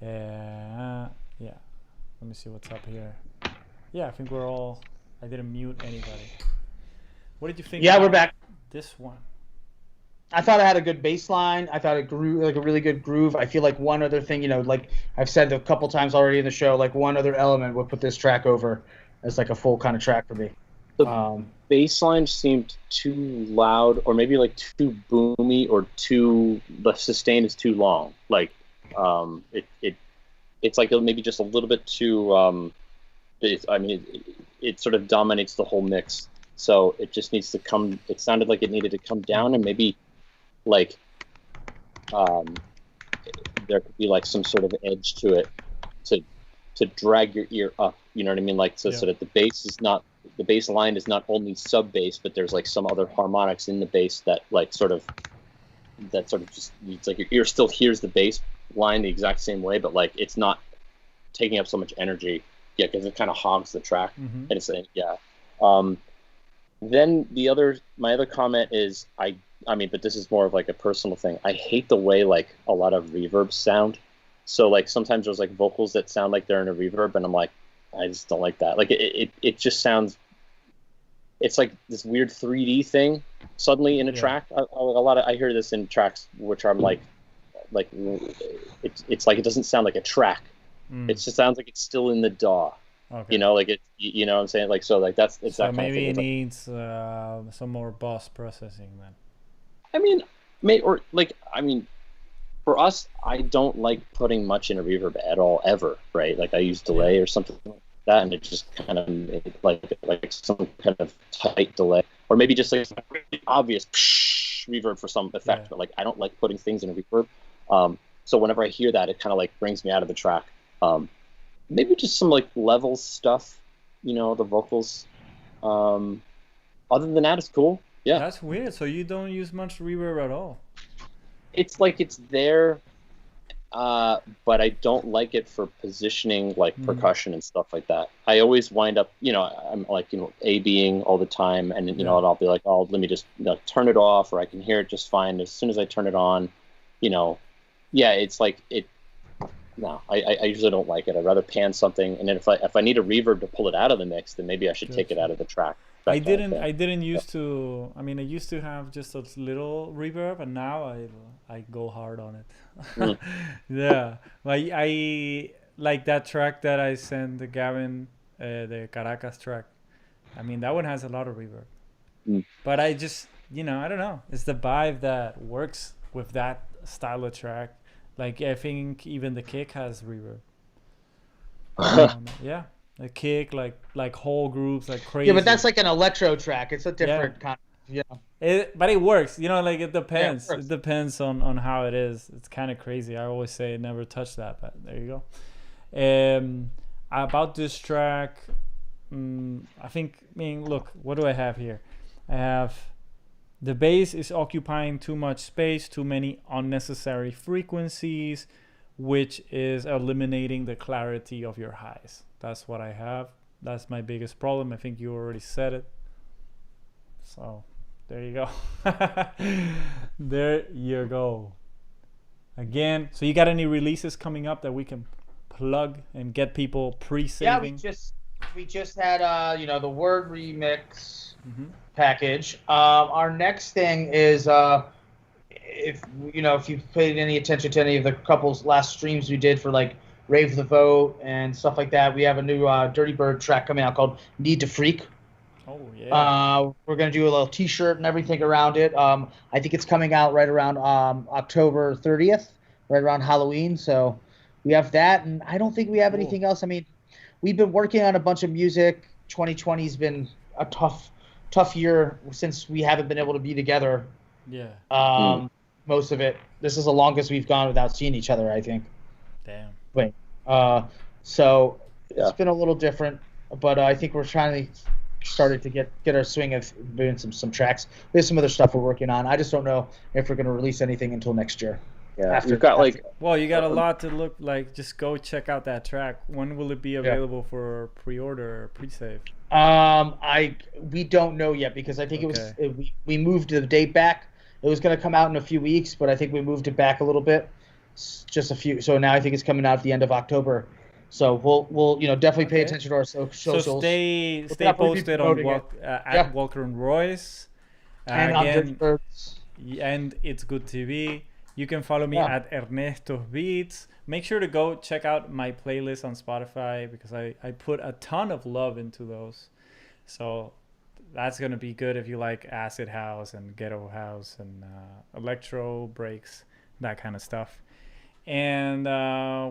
Yeah. Let me see what's up here. Yeah, I think we're all. I didn't mute anybody. What did you think? Yeah, about we're back. This one. I thought it had a good bass line. I thought it grew like a really good groove. I feel like one other thing, like I've said a couple times already in the show, like one other element would put this track over as like a full kind of track for me. The bass line seemed too loud, or maybe like too boomy, or the sustain is too long. Like it's like maybe just a little bit too. It sort of dominates the whole mix. So it just needs to come. It sounded like it needed to come down, and maybe like there could be like some sort of edge to it to drag your ear up. You know what I mean? Like so that the bass line is not only sub bass, but there's like some other harmonics in the bass that sort of just, it's like your ear still hears the bass line the exact same way, but like it's not taking up so much energy. Yeah, because it kind of hogs the track. Mm-hmm. And it's then my other comment is but this is more of like a personal thing. I hate the way like a lot of reverbs sound. So like sometimes there's like vocals that sound like they're in a reverb, and I'm like, I just don't like that. Like it just sounds. It's like this weird 3D thing suddenly in a track. I hear this in tracks which I'm like it's like it doesn't sound like a track. It just sounds like it's still in the DAW. Okay. Like it. You know what I'm saying? Like so, like that's it's so that kind maybe of thing. it needs some more boss processing then. I mean, for us, I don't like putting much in a reverb at all, ever. Right? Like I use delay or something like that, and it just kind of made like some kind of tight delay, or maybe just like a really obvious reverb for some effect. But like I don't like putting things in a reverb. So whenever I hear that, it kind of like brings me out of the track. Maybe just some like levels stuff, the vocals. Other than that, it's cool. Yeah. That's weird. So you don't use much reverb at all? It's like it's there, but I don't like it for positioning like percussion and stuff like that. I always wind up, I'm like, A-Bing all the time, and and I'll be like, oh, let me just turn it off, or I can hear it just fine. As soon as I turn it on, it's like it. No, I usually don't like it. I'd rather pan something, and then if I need a reverb to pull it out of the mix, then maybe I should take it out of the track. I didn't used to. I mean, I used to have just a little reverb, and now I go hard on it. Yeah, like I like that track that I sent to Gavin, the Caracas track. I mean, that one has a lot of reverb, but I just I don't know. It's the vibe that works with that style of track. Like I think even the kick has reverb. Yeah, the kick like whole groups like crazy. Yeah, but that's like an electro track. It's a different kind of, but it works. Like it depends. Yeah, it depends on how it is. It's kind of crazy. I always say never touch that, but there you go. About this track, look, what do I have here? I have. The bass is occupying too much space, too many unnecessary frequencies, which is eliminating the clarity of your highs. That's what I have. That's my biggest problem. I think you already said it. So there you go. There you go. Again, so you got any releases coming up that we can plug and get people pre-saving? Yeah, we just had the Word remix. Package. Our next thing is if you've paid any attention to any of the couple's last streams we did for like Rave the Vote and stuff like that, we have a new Dirty Bird track coming out called Need to Freak. Oh yeah. We're gonna do a little T-shirt and everything around it. I think it's coming out right around October 30th, right around Halloween. So we have that, and I don't think we have anything else. I mean, we've been working on a bunch of music. 2020's been a tough year since we haven't been able to be together. Yeah. Most of it. This is the longest we've gone without seeing each other, I think. Damn. Wait. So it's been a little different, but I think we're trying to started to get our swing of doing some tracks. There's some other stuff we're working on. I just don't know if we're going to release anything until next year. Yeah. You've got you got a lot to look like. Just go check out that track. When will it be available for pre-order or pre-save? We don't know yet because I think we moved the date back, It was going to come out in a few weeks, but I think we moved it back a little bit, just a few. So now I think it's coming out at the end of October. So we'll definitely pay attention to our socials. So stay We'll definitely be posted on promoting it. at Yeah. Walker and Royce. And on Dirty Again, Birds. and It's Good TV. You can follow me Yeah. at Ernesto Beats. Make sure to go check out my playlist on Spotify because I put a ton of love into those. So that's going to be good if you like acid house and ghetto house and electro breaks, that kind of stuff. And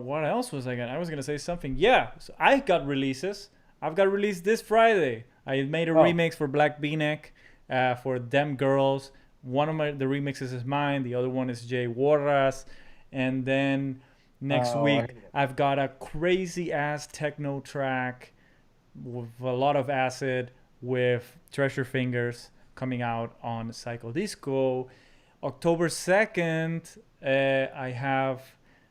what else was I going to? I was going to say something. Yeah, so I got releases. I've got released this Friday. I made a remix for Black V-Neck for Them Girls. One of the remixes is mine. The other one is Jay Warras. And then next week, I've got a crazy ass techno track with a lot of acid with Treasure Fingers coming out on Psycho Disco. October 2nd, I have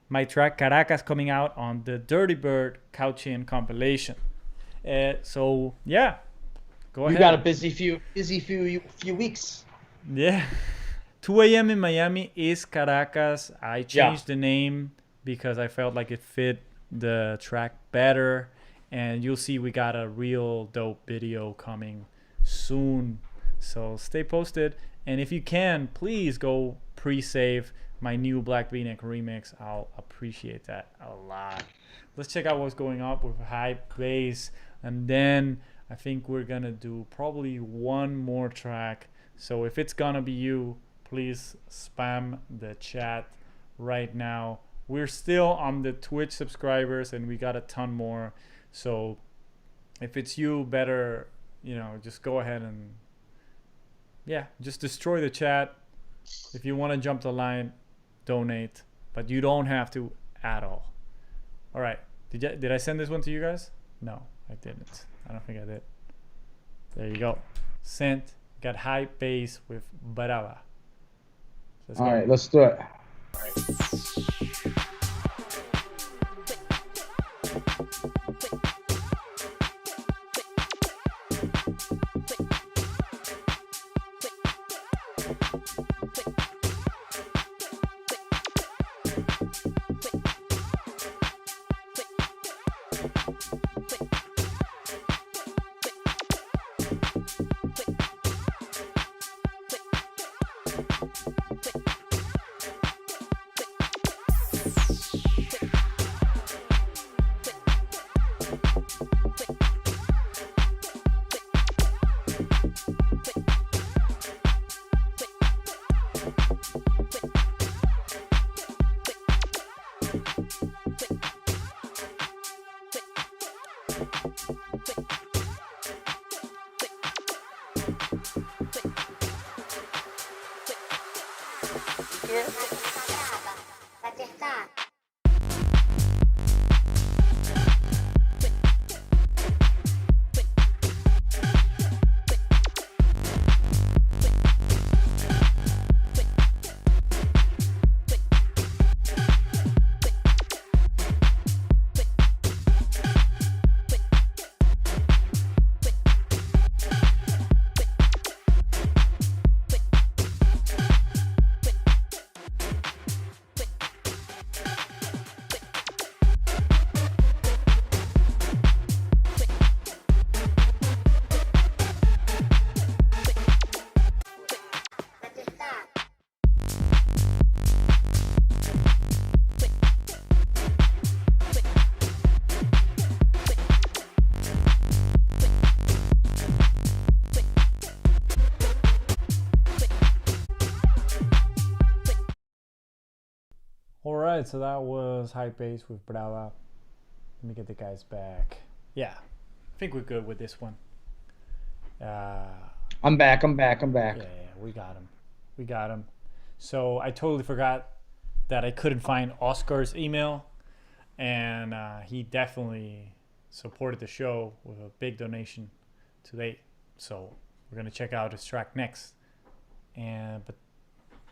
my track Caracas coming out on the Dirty Bird Couchin compilation. So yeah, go ahead. You got a busy few weeks. Yeah. 2 a.m. in Miami is Caracas. I changed the name because I felt like it fit the track better. And you'll see we got a real dope video coming soon. So stay posted. And if you can, please go pre-save my new Black V-Neck remix. I'll appreciate that a lot. Let's check out what's going on with Hype Bass. And then I think we're going to do probably one more track. So if it's gonna be you, please spam the chat right now. We're still on the Twitch subscribers and we got a ton more. So if it's you, better, just go ahead and just destroy the chat. If you want to jump the line, donate, but you don't have to at all. All right. Did I send this one to you guys? No, I didn't. I don't think I did. There you go. Sent. Got Hype Bass with Brava. All right, let's do it. All right. Alright, so that was Hype Bass with Brava. Let me get the guys back. Yeah, I think we're good with this one. I'm back. Yeah, we got him. So I totally forgot that I couldn't find Oscar's email, and he definitely supported the show with a big donation today. So we're gonna check out his track next, but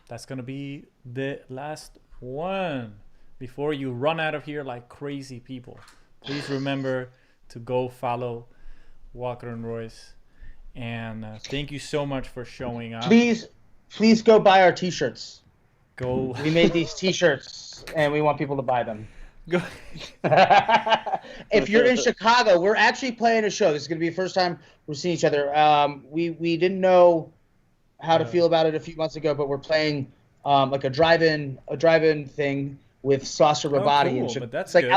that's gonna be the last one before you run out of here like crazy people. Please remember to go follow Walker and Royce, and thank you so much for showing up. Please please go buy our T-shirts. Go. We made these T-shirts, and we want people to buy them. Go. If you're in Chicago, we're actually playing a show. This is going to be the first time we're seeing each other. We didn't know how to feel about it a few months ago, but we're playing like a drive-in thing with Saucer Rabati. Cool, in but that's it's like good.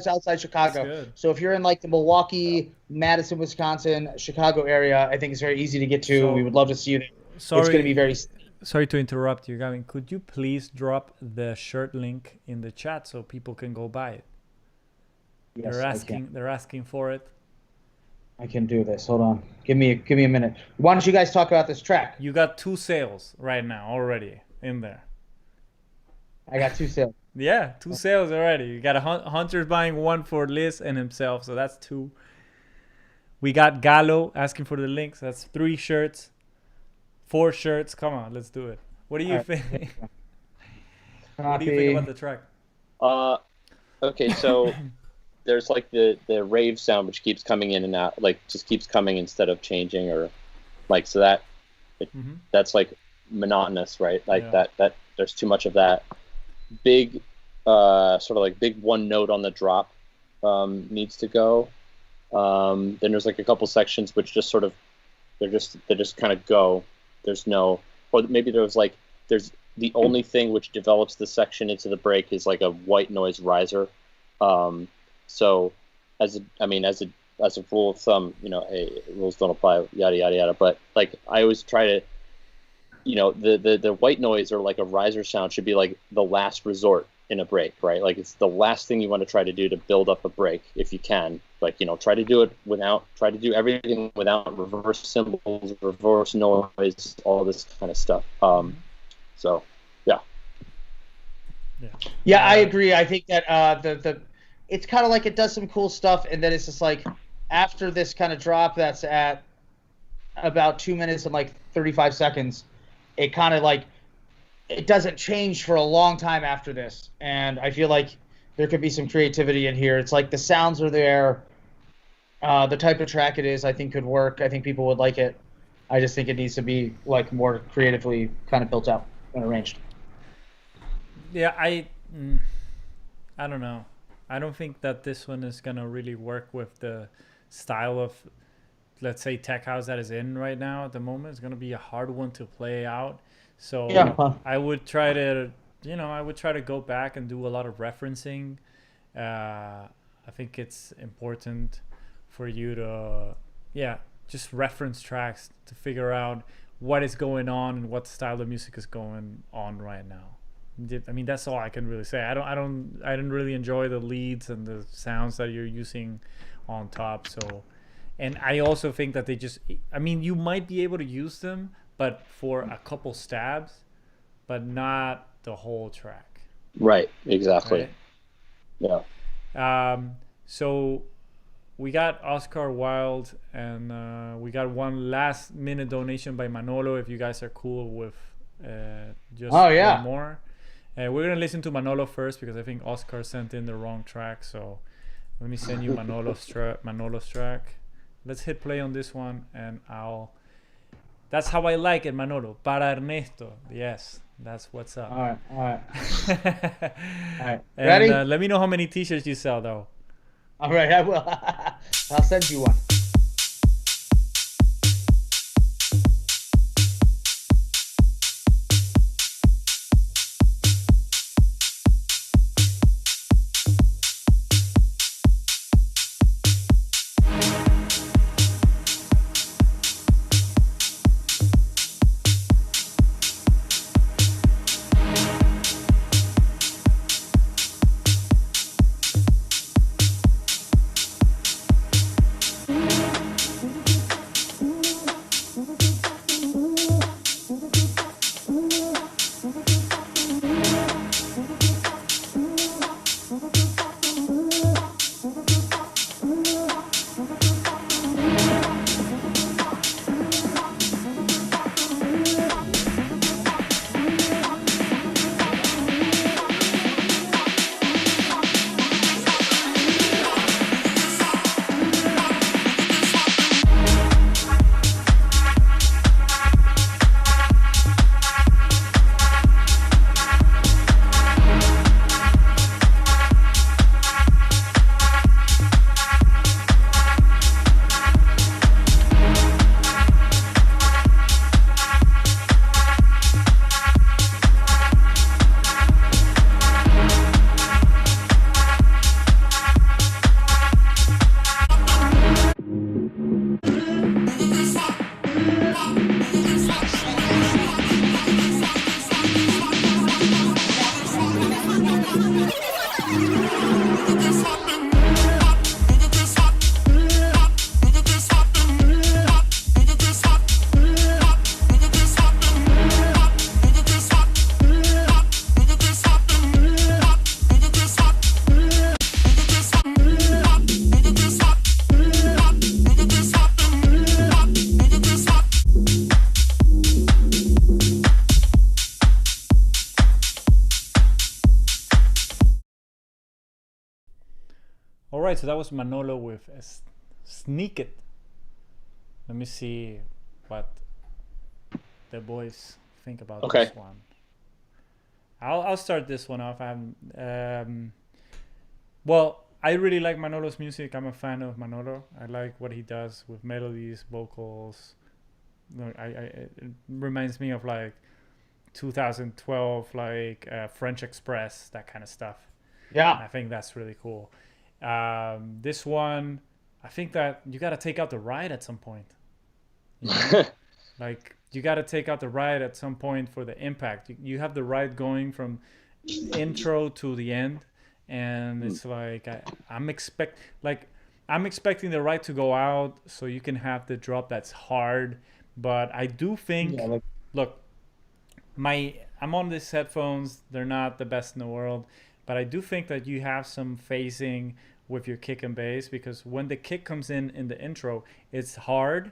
outside Chicago. good. So if you're in like the Milwaukee, Madison, Wisconsin, Chicago area, I think it's very easy to get to. So- We would love to see you there. Sorry. It's going to be very. Sorry to interrupt you, Gavin. Could you please drop the shirt link in the chat so people can go buy it? Yes, They're asking for it. I can do this. Hold on. Give me a minute. Why don't you guys talk about this track? You got 2 sales right now already in there. I got 2 sales. Yeah, 2 sales already. You got Hunter's buying 1 for Liz and himself, so that's 2. We got Gallo asking for the links. That's 3 shirts, 4 shirts. Come on, let's do it. What do you think? What do you think about the track? Okay, so there's like the rave sound which keeps coming in and out, like just keeps coming instead of changing, or like so that that's like monotonous, right? Like Yeah. that there's too much of that. Big sort of like big one note on the drop needs to go. Then there's like a couple sections which just sort of they just kind of go. There's no, or maybe there's the only thing which develops the section into the break is like a white noise riser. So as a rule of thumb, hey, rules don't apply, yada yada yada. But like I always try to, the white noise or like a riser sound should be like the last resort in a break, right? Like it's the last thing you want to try to do to build up a break if you can. Like, try to do everything without reverse cymbals, reverse noise, all this kind of stuff. So, yeah. Yeah, I agree. I think that it's kind of like it does some cool stuff, and then it's just like after this kind of drop that's at about 2 minutes and like 35 seconds, it kind of like it doesn't change for a long time after this, and I feel like there could be some creativity in here. It's like the sounds are there. The type of track it is, I think, could work. I think people would like it. I just think it needs to be like more creatively kind of built out and arranged. Yeah, I don't know. I don't think that this one is gonna really work with the style of, let's say, tech house that is in right now at the moment. It's gonna be a hard one to play out. So Yeah. I would try to, go back and do a lot of referencing. I think it's important for you to, just reference tracks to figure out what is going on and what style of music is going on right now. I mean, that's all I can really say. I didn't really enjoy the leads and the sounds that you're using on top. So, and I also think that you might be able to use them, but for a couple stabs, but not the whole track. Right. Exactly. Right? Yeah. So we got Oscar Wilde, and we got one last minute donation by Manolo. If you guys are cool with just one more. We're going to listen to Manolo first because I think Oscar sent in the wrong track. So let me send you Manolo's track. Let's hit play on this one, and that's how I like it, Manolo. Para Ernesto. Yes, that's what's up. All right. And, Ready? let me know how many t-shirts you sell, though. All right, I will. I'll send you one. right, so that was Manolo with Sneak It. Let me see what the boys think about this one. I'll start this one off. Well, I really like Manolo's music. I'm a fan of Manolo. I like what he does with melodies, vocals. It reminds me of like 2012, like French Express, that kind of stuff. Yeah. I think that's really cool. This one, I think that you got to take out the ride at some point. You know? Like, you got to take out the ride at some point for the impact. You have the ride going from intro to the end, and it's like I'm expecting the ride to go out so you can have the drop that's hard. But I do think, look, I'm on these headphones. They're not the best in the world, but I do think that you have some phasing with your kick and bass, because when the kick comes in the intro, it's hard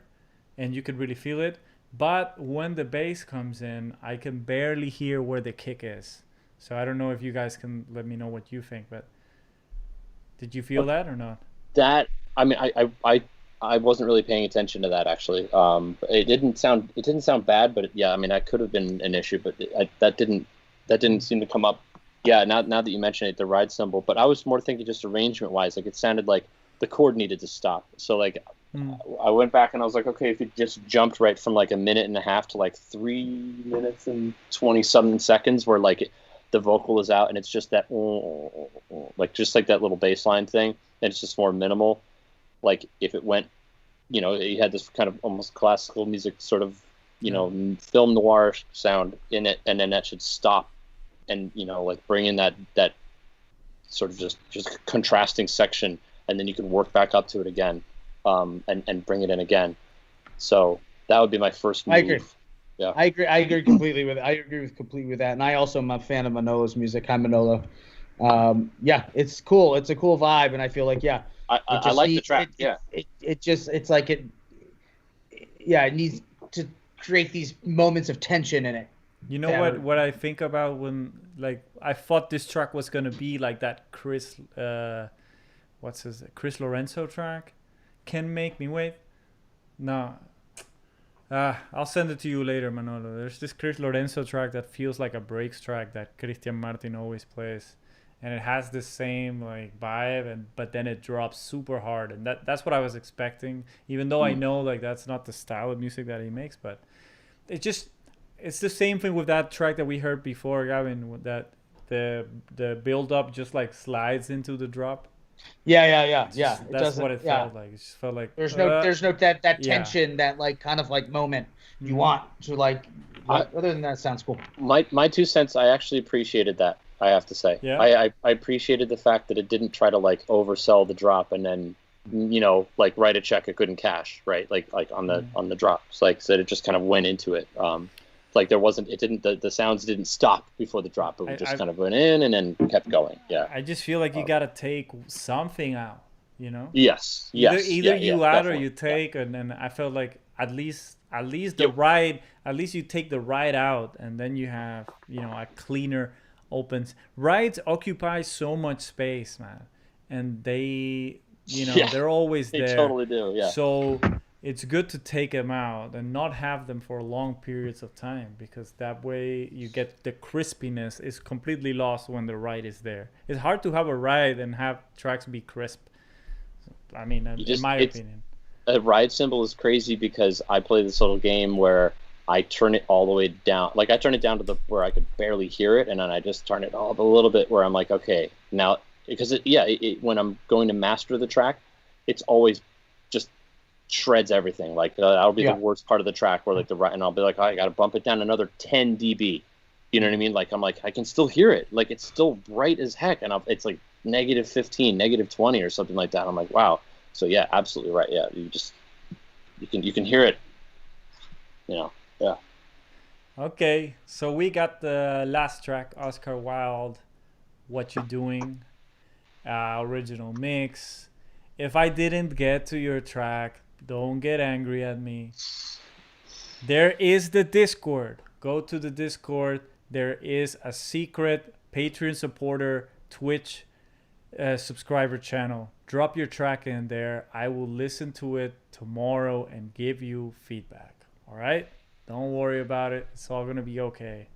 and you could really feel it. But when the bass comes in, I can barely hear where the kick is. So I don't know if you guys can let me know what you think, but did you feel that or not? That, I mean, I wasn't really paying attention to that, actually. It didn't sound bad, but yeah, I mean, that could have been an issue, but that didn't seem to come up. Yeah, now that you mention it, the ride cymbal, but I was more thinking just arrangement wise, like it sounded like the chord needed to stop. So like I went back and I was like, okay, if it just jumped right from like a minute and a half to like 3 minutes and 20-something seconds where like the vocal is out and it's just that like just like that little bass line thing, and it's just more minimal. Like if it went, you know, you had this kind of almost classical music sort of, you know, film noir sound in it, and then that should stop and, you know, like bring in that sort of just contrasting section, and then you can work back up to it again. And bring it in again. So that would be my first move. I agree. Yeah. I agree completely with it. I agree completely with that. And I also am a fan of Manolo's music. Hi, Manolo. Yeah, it's cool. It's a cool vibe, and I feel like I like the track. It's like it needs to create these moments of tension in it. You know what I think about when, like, I thought this track was gonna be like that Chris Lorenzo track. Can Make Me Wait. No. I'll send it to you later, Manolo. There's this Chris Lorenzo track that feels like a breaks track that Christian Martin always plays. And it has the same like vibe, but then it drops super hard. And that's what I was expecting. Even though I know like that's not the style of music that he makes, but it's the same thing with that track that we heard before, Gavin, that the build up just like slides into the drop. Yeah. That's what it felt like. It just felt like there's no that tension, that like kind of like moment you want to like. Other than that, it sounds cool. My 2 cents. I actually appreciated that. I have to say. Yeah. I appreciated the fact that it didn't try to like oversell the drop and then, you know, like write a check it couldn't cash, right? Like on the drops, like so it just kind of went into it. Like there wasn't, it didn't, the sounds didn't stop before the drop. It just kind of went in and then kept going. Yeah. I just feel like you got to take something out, you know? Yes. Either you add or you take. And then I felt like at least the ride, at least you take the ride out and then you have, you know, a cleaner opens. Rides occupy so much space, man. And they, you know, they're always there. They totally do, yeah. So it's good to take them out and not have them for long periods of time, because that way you get the crispiness is completely lost when the ride is there. It's hard to have a ride and have tracks be crisp. I mean, in my opinion. A ride cymbal is crazy because I play this little game where I turn it all the way down. Like I turn it down to where I could barely hear it, and then I just turn it up a little bit where I'm like, okay, now, because when I'm going to master the track, it's always just shreds everything. Like that'll be the worst part of the track where like and I'll be like, oh, I got to bump it down another 10 dB. You know what I mean? Like I'm like, I can still hear it. Like it's still bright as heck, and it's like -15, -20 or something like that. I'm like, wow. So yeah, absolutely right. Yeah, you can hear it. You know, yeah. Okay, so we got the last track, Oscar Wilde, What You Doing, original mix. If I didn't get to your track, don't get angry at me. There is the Discord. Go to the Discord. There is a secret Patreon supporter Twitch subscriber channel. Drop your track in there. I will listen to it tomorrow and give you feedback. All right? Don't worry about it. It's all going to be okay.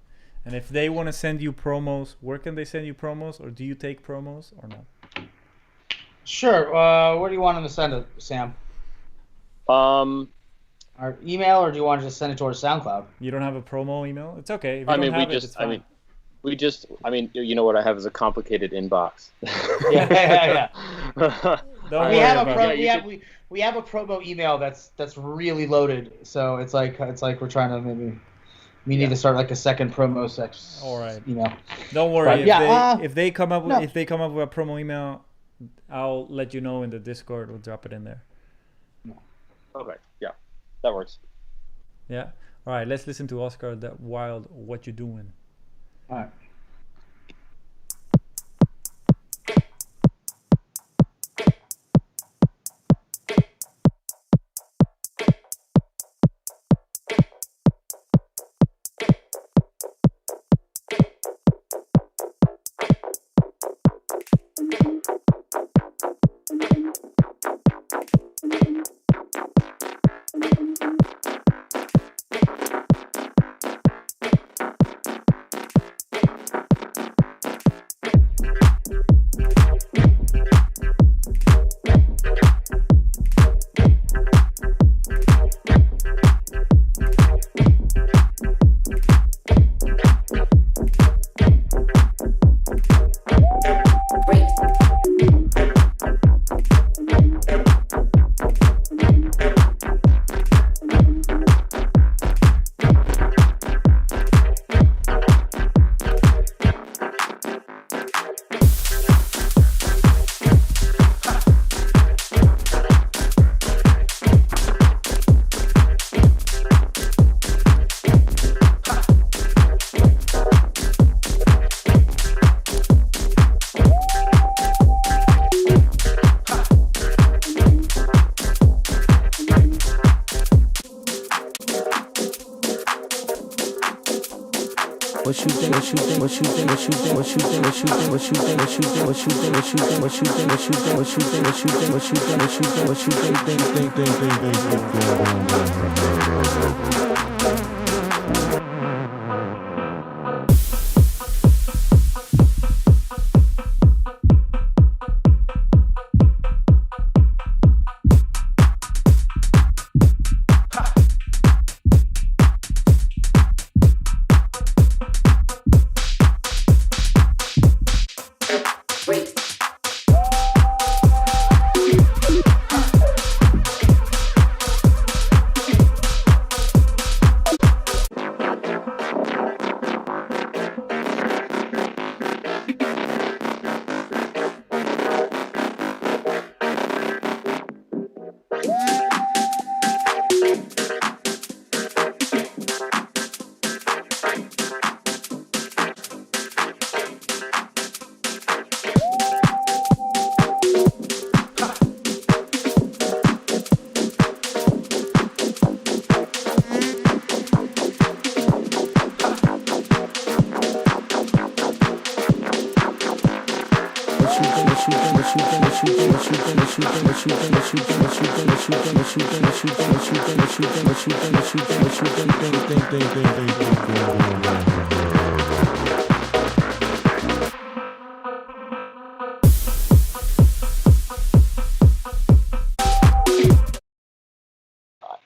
And if they want to send you promos, where can they send you promos? Or do you take promos or no? Sure. Where do you want them to send it, Sam? Our email, or do you want to just send it to our SoundCloud? You don't have a promo email? It's okay. If you I don't mean, have it, it's fine. you know what I have is a complicated inbox. Yeah. Don't worry about it. We have a promo email that's really loaded. So it's like we're trying to we need to start like a second promo section. All right. Email. Don't worry. But, if they come up with no. if they come up with a promo email, I'll let you know in the Discord. We'll drop it in there. Okay. Yeah, that works. Yeah. All right. Let's listen to Oscar that Wild. What you doing? All right.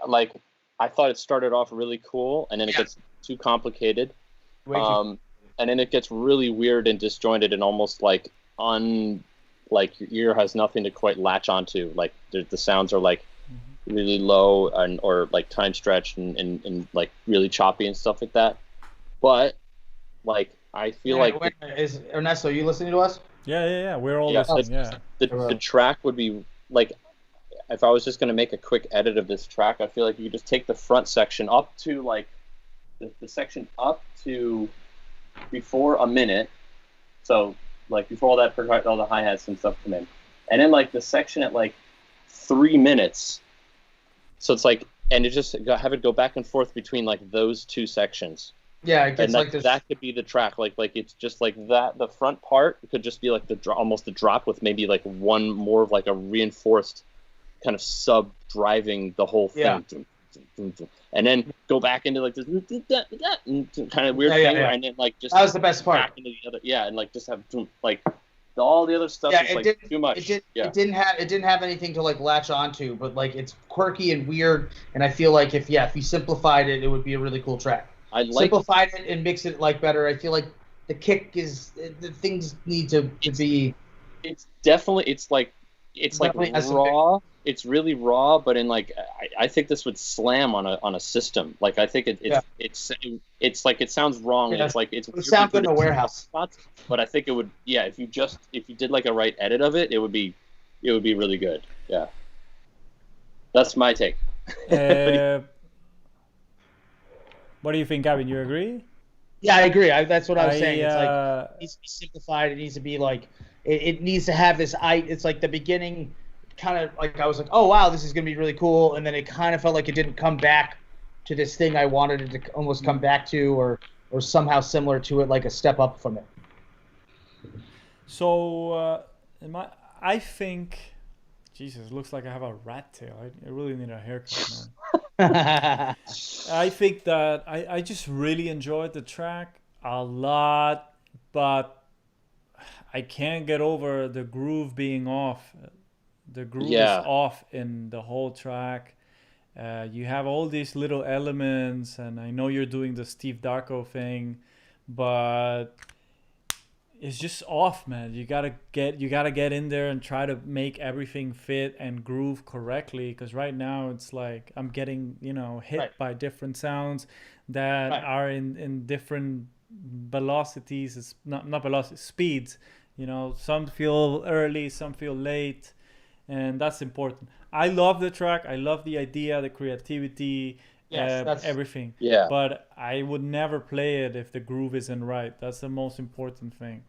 Like, I thought it started off really cool, and then it gets too complicated. And then it gets really weird and disjointed and almost like like your ear has nothing to quite latch onto. Like the sounds are like really low or like time stretched and like really choppy and stuff like that. But like I feel is Ernesto, you listening to us? Yeah. We're all listening. Yeah. The track would be like, if I was just gonna make a quick edit of this track, I feel like you could just take the front section up to like the section up to before a minute, so like before all the hi-hats and stuff come in, and then like the section at like 3 minutes, so it's like, and it just have it go back and forth between like those two sections, Yeah, it And gets like this. that could be the track. Like it's just like that. The front part could just be like almost the drop with maybe like one more of like a reinforced kind of sub driving the whole thing. Yeah. And then go back into like this kind of weird Yeah, thing, yeah. and then like just That was the best part. back into the other, and like just have like all the other stuff Yeah, is it like didn't, too much. It didn't have anything to like latch onto, but like it's quirky and weird, and I feel like if you simplified it, it would be a really cool track. I like Simplified it and mix it like better. I feel like the kick the things need to be. it's definitely it's like Definitely has some raw. It's really raw, but in like I think this would slam on a system. Like I think it's like it sounds wrong. Yeah. It's like it would sound good in a warehouse. spots, but I think it would. Yeah, if you did like a right edit of it, it would be really good. Yeah, that's my take. What do you think, Gavin? You agree? Yeah, I agree. That's what I was saying. It's like uh, it needs to be simplified. It needs to be like it needs to have this. It's like the beginning, kind of like I was like, oh wow, this is gonna be really cool, and then it kind of felt like it didn't come back to this thing I wanted it to almost come back to, or somehow similar to it, like a step up from it. So, I think, Jesus, looks like I have a rat tail. I really need a haircut, man. I think that I just really enjoyed the track a lot, but I can't get over the groove being off. The groove is off in the whole track. You have all these little elements, and I know you're doing the Steve Darko thing, but it's just off, man. You gotta get in there and try to make everything fit and groove correctly. Because right now it's like I'm getting hit by different sounds that are in different velocities. It's not velocity, speeds. Some feel early, some feel late, and that's important. I love the track. I love the idea, the creativity, everything. Yeah. But I would never play it if the groove isn't right. That's the most important thing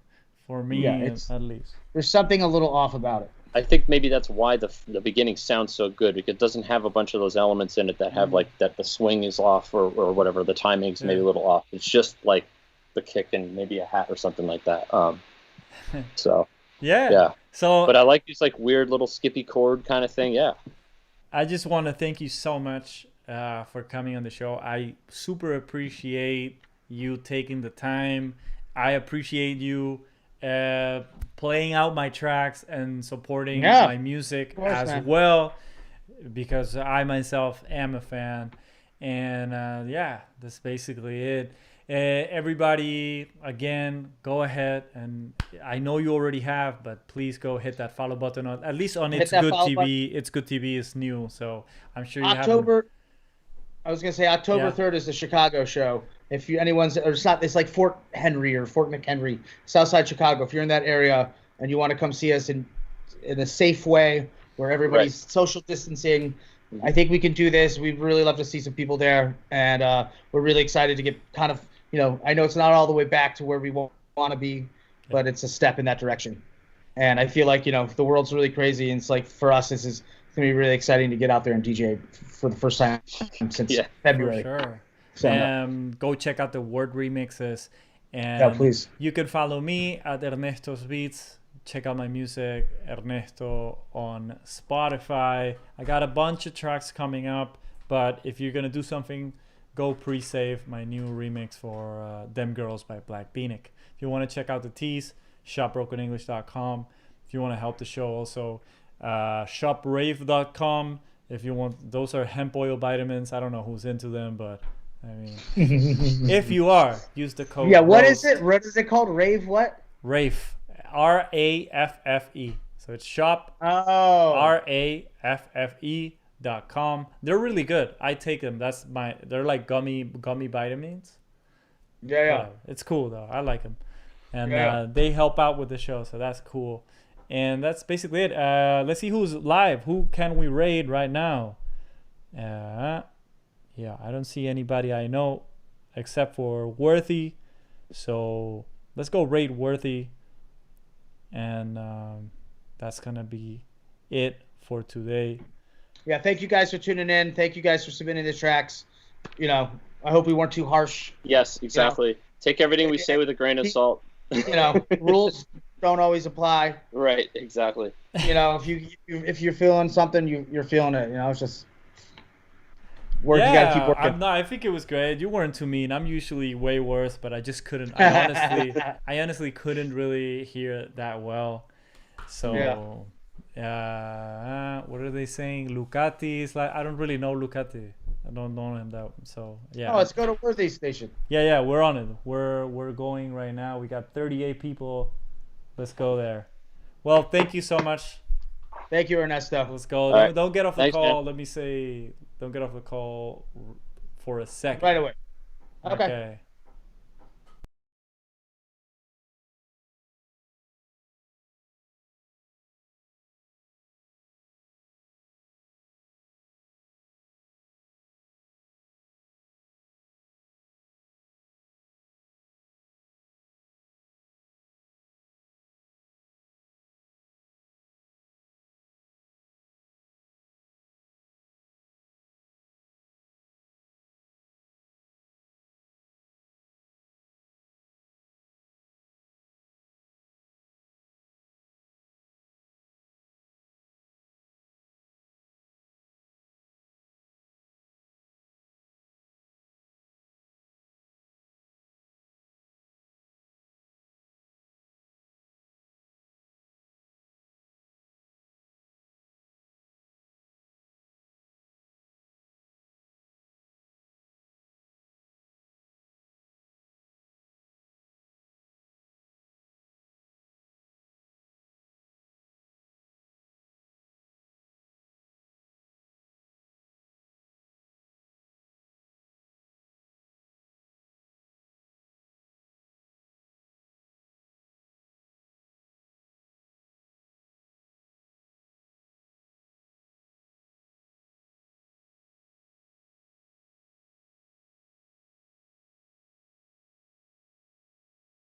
for me, at least. There's something a little off about it. I think maybe that's why the beginning sounds so good, because it doesn't have a bunch of those elements in it that have like that the swing is off or whatever, the timing's maybe a little off. It's just like the kick and maybe a hat or something like that. So yeah. So, but I like this like weird little skippy chord kind of thing. Yeah. I just want to thank you so much for coming on the show. I super appreciate you taking the time. I appreciate you playing out my tracks and supporting my music well, because I myself am a fan. And that's basically it. Everybody, again, go ahead, and I know you already have, but please go hit that follow button on, at least on It's Good TV. It's Good TV is new, so I'm sure you have. I was gonna say October 3rd is the Chicago show. If it's like Fort Henry or Fort McHenry, Southside Chicago. If you're in that area and you want to come see us in a safe way where everybody's social distancing, I think we can do this. We'd really love to see some people there, and we're really excited to get kind of, I know it's not all the way back to where we want to be, but it's a step in that direction. And I feel like, the world's really crazy, and it's like for us, this is going to be really exciting to get out there and DJ for the first time since February. For sure. So, go check out the word remixes, and please. You can follow me at Ernesto's Beats. Check out my music, Ernesto, on Spotify. I got a bunch of tracks coming up, but if you're gonna do something, go pre-save my new remix for Them Girls by Blvd. If you want to check out the tees, shopbrokenenglish.com. If you want to help the show, also shoprave.com. If you want, those are hemp oil vitamins. I don't know who's into them, but I mean, if you are, use the code. Yeah, what is it? What is it called? Rave what? Rafe. RAFFE. So it's shop RAFFE.com. They're really good. I take them. They're like gummy vitamins. Yeah. It's cool though. I like them. And they help out with the show, so that's cool. And that's basically it. Let's see who's live. Who can we raid right now? I don't see anybody I know except for Worthy. So let's go raid Worthy. And that's going to be it for today. Yeah, thank you guys for tuning in. Thank you guys for submitting the tracks. I hope we weren't too harsh. Yes, exactly. Take everything we say with a grain of salt. Rules don't always apply. Right, exactly. If you're feeling something, you're feeling it. It's just work. You gotta keep working. I think it was great. You weren't too mean. I'm usually way worse, but I just couldn't. I honestly couldn't really hear it that well. So, what are they saying? Lucati is like, I don't really know Lucati. I don't know him that. So yeah. Oh, let's go to Worthy Station. Yeah, we're on it. We're going right now. We got 38 people. Let's go there. Well, thank you so much. Thank you, Ernesto. Let's go. Right. Don't get off the Thanks, call. man. Let me say, don't get off the call for a second. Right away. Okay.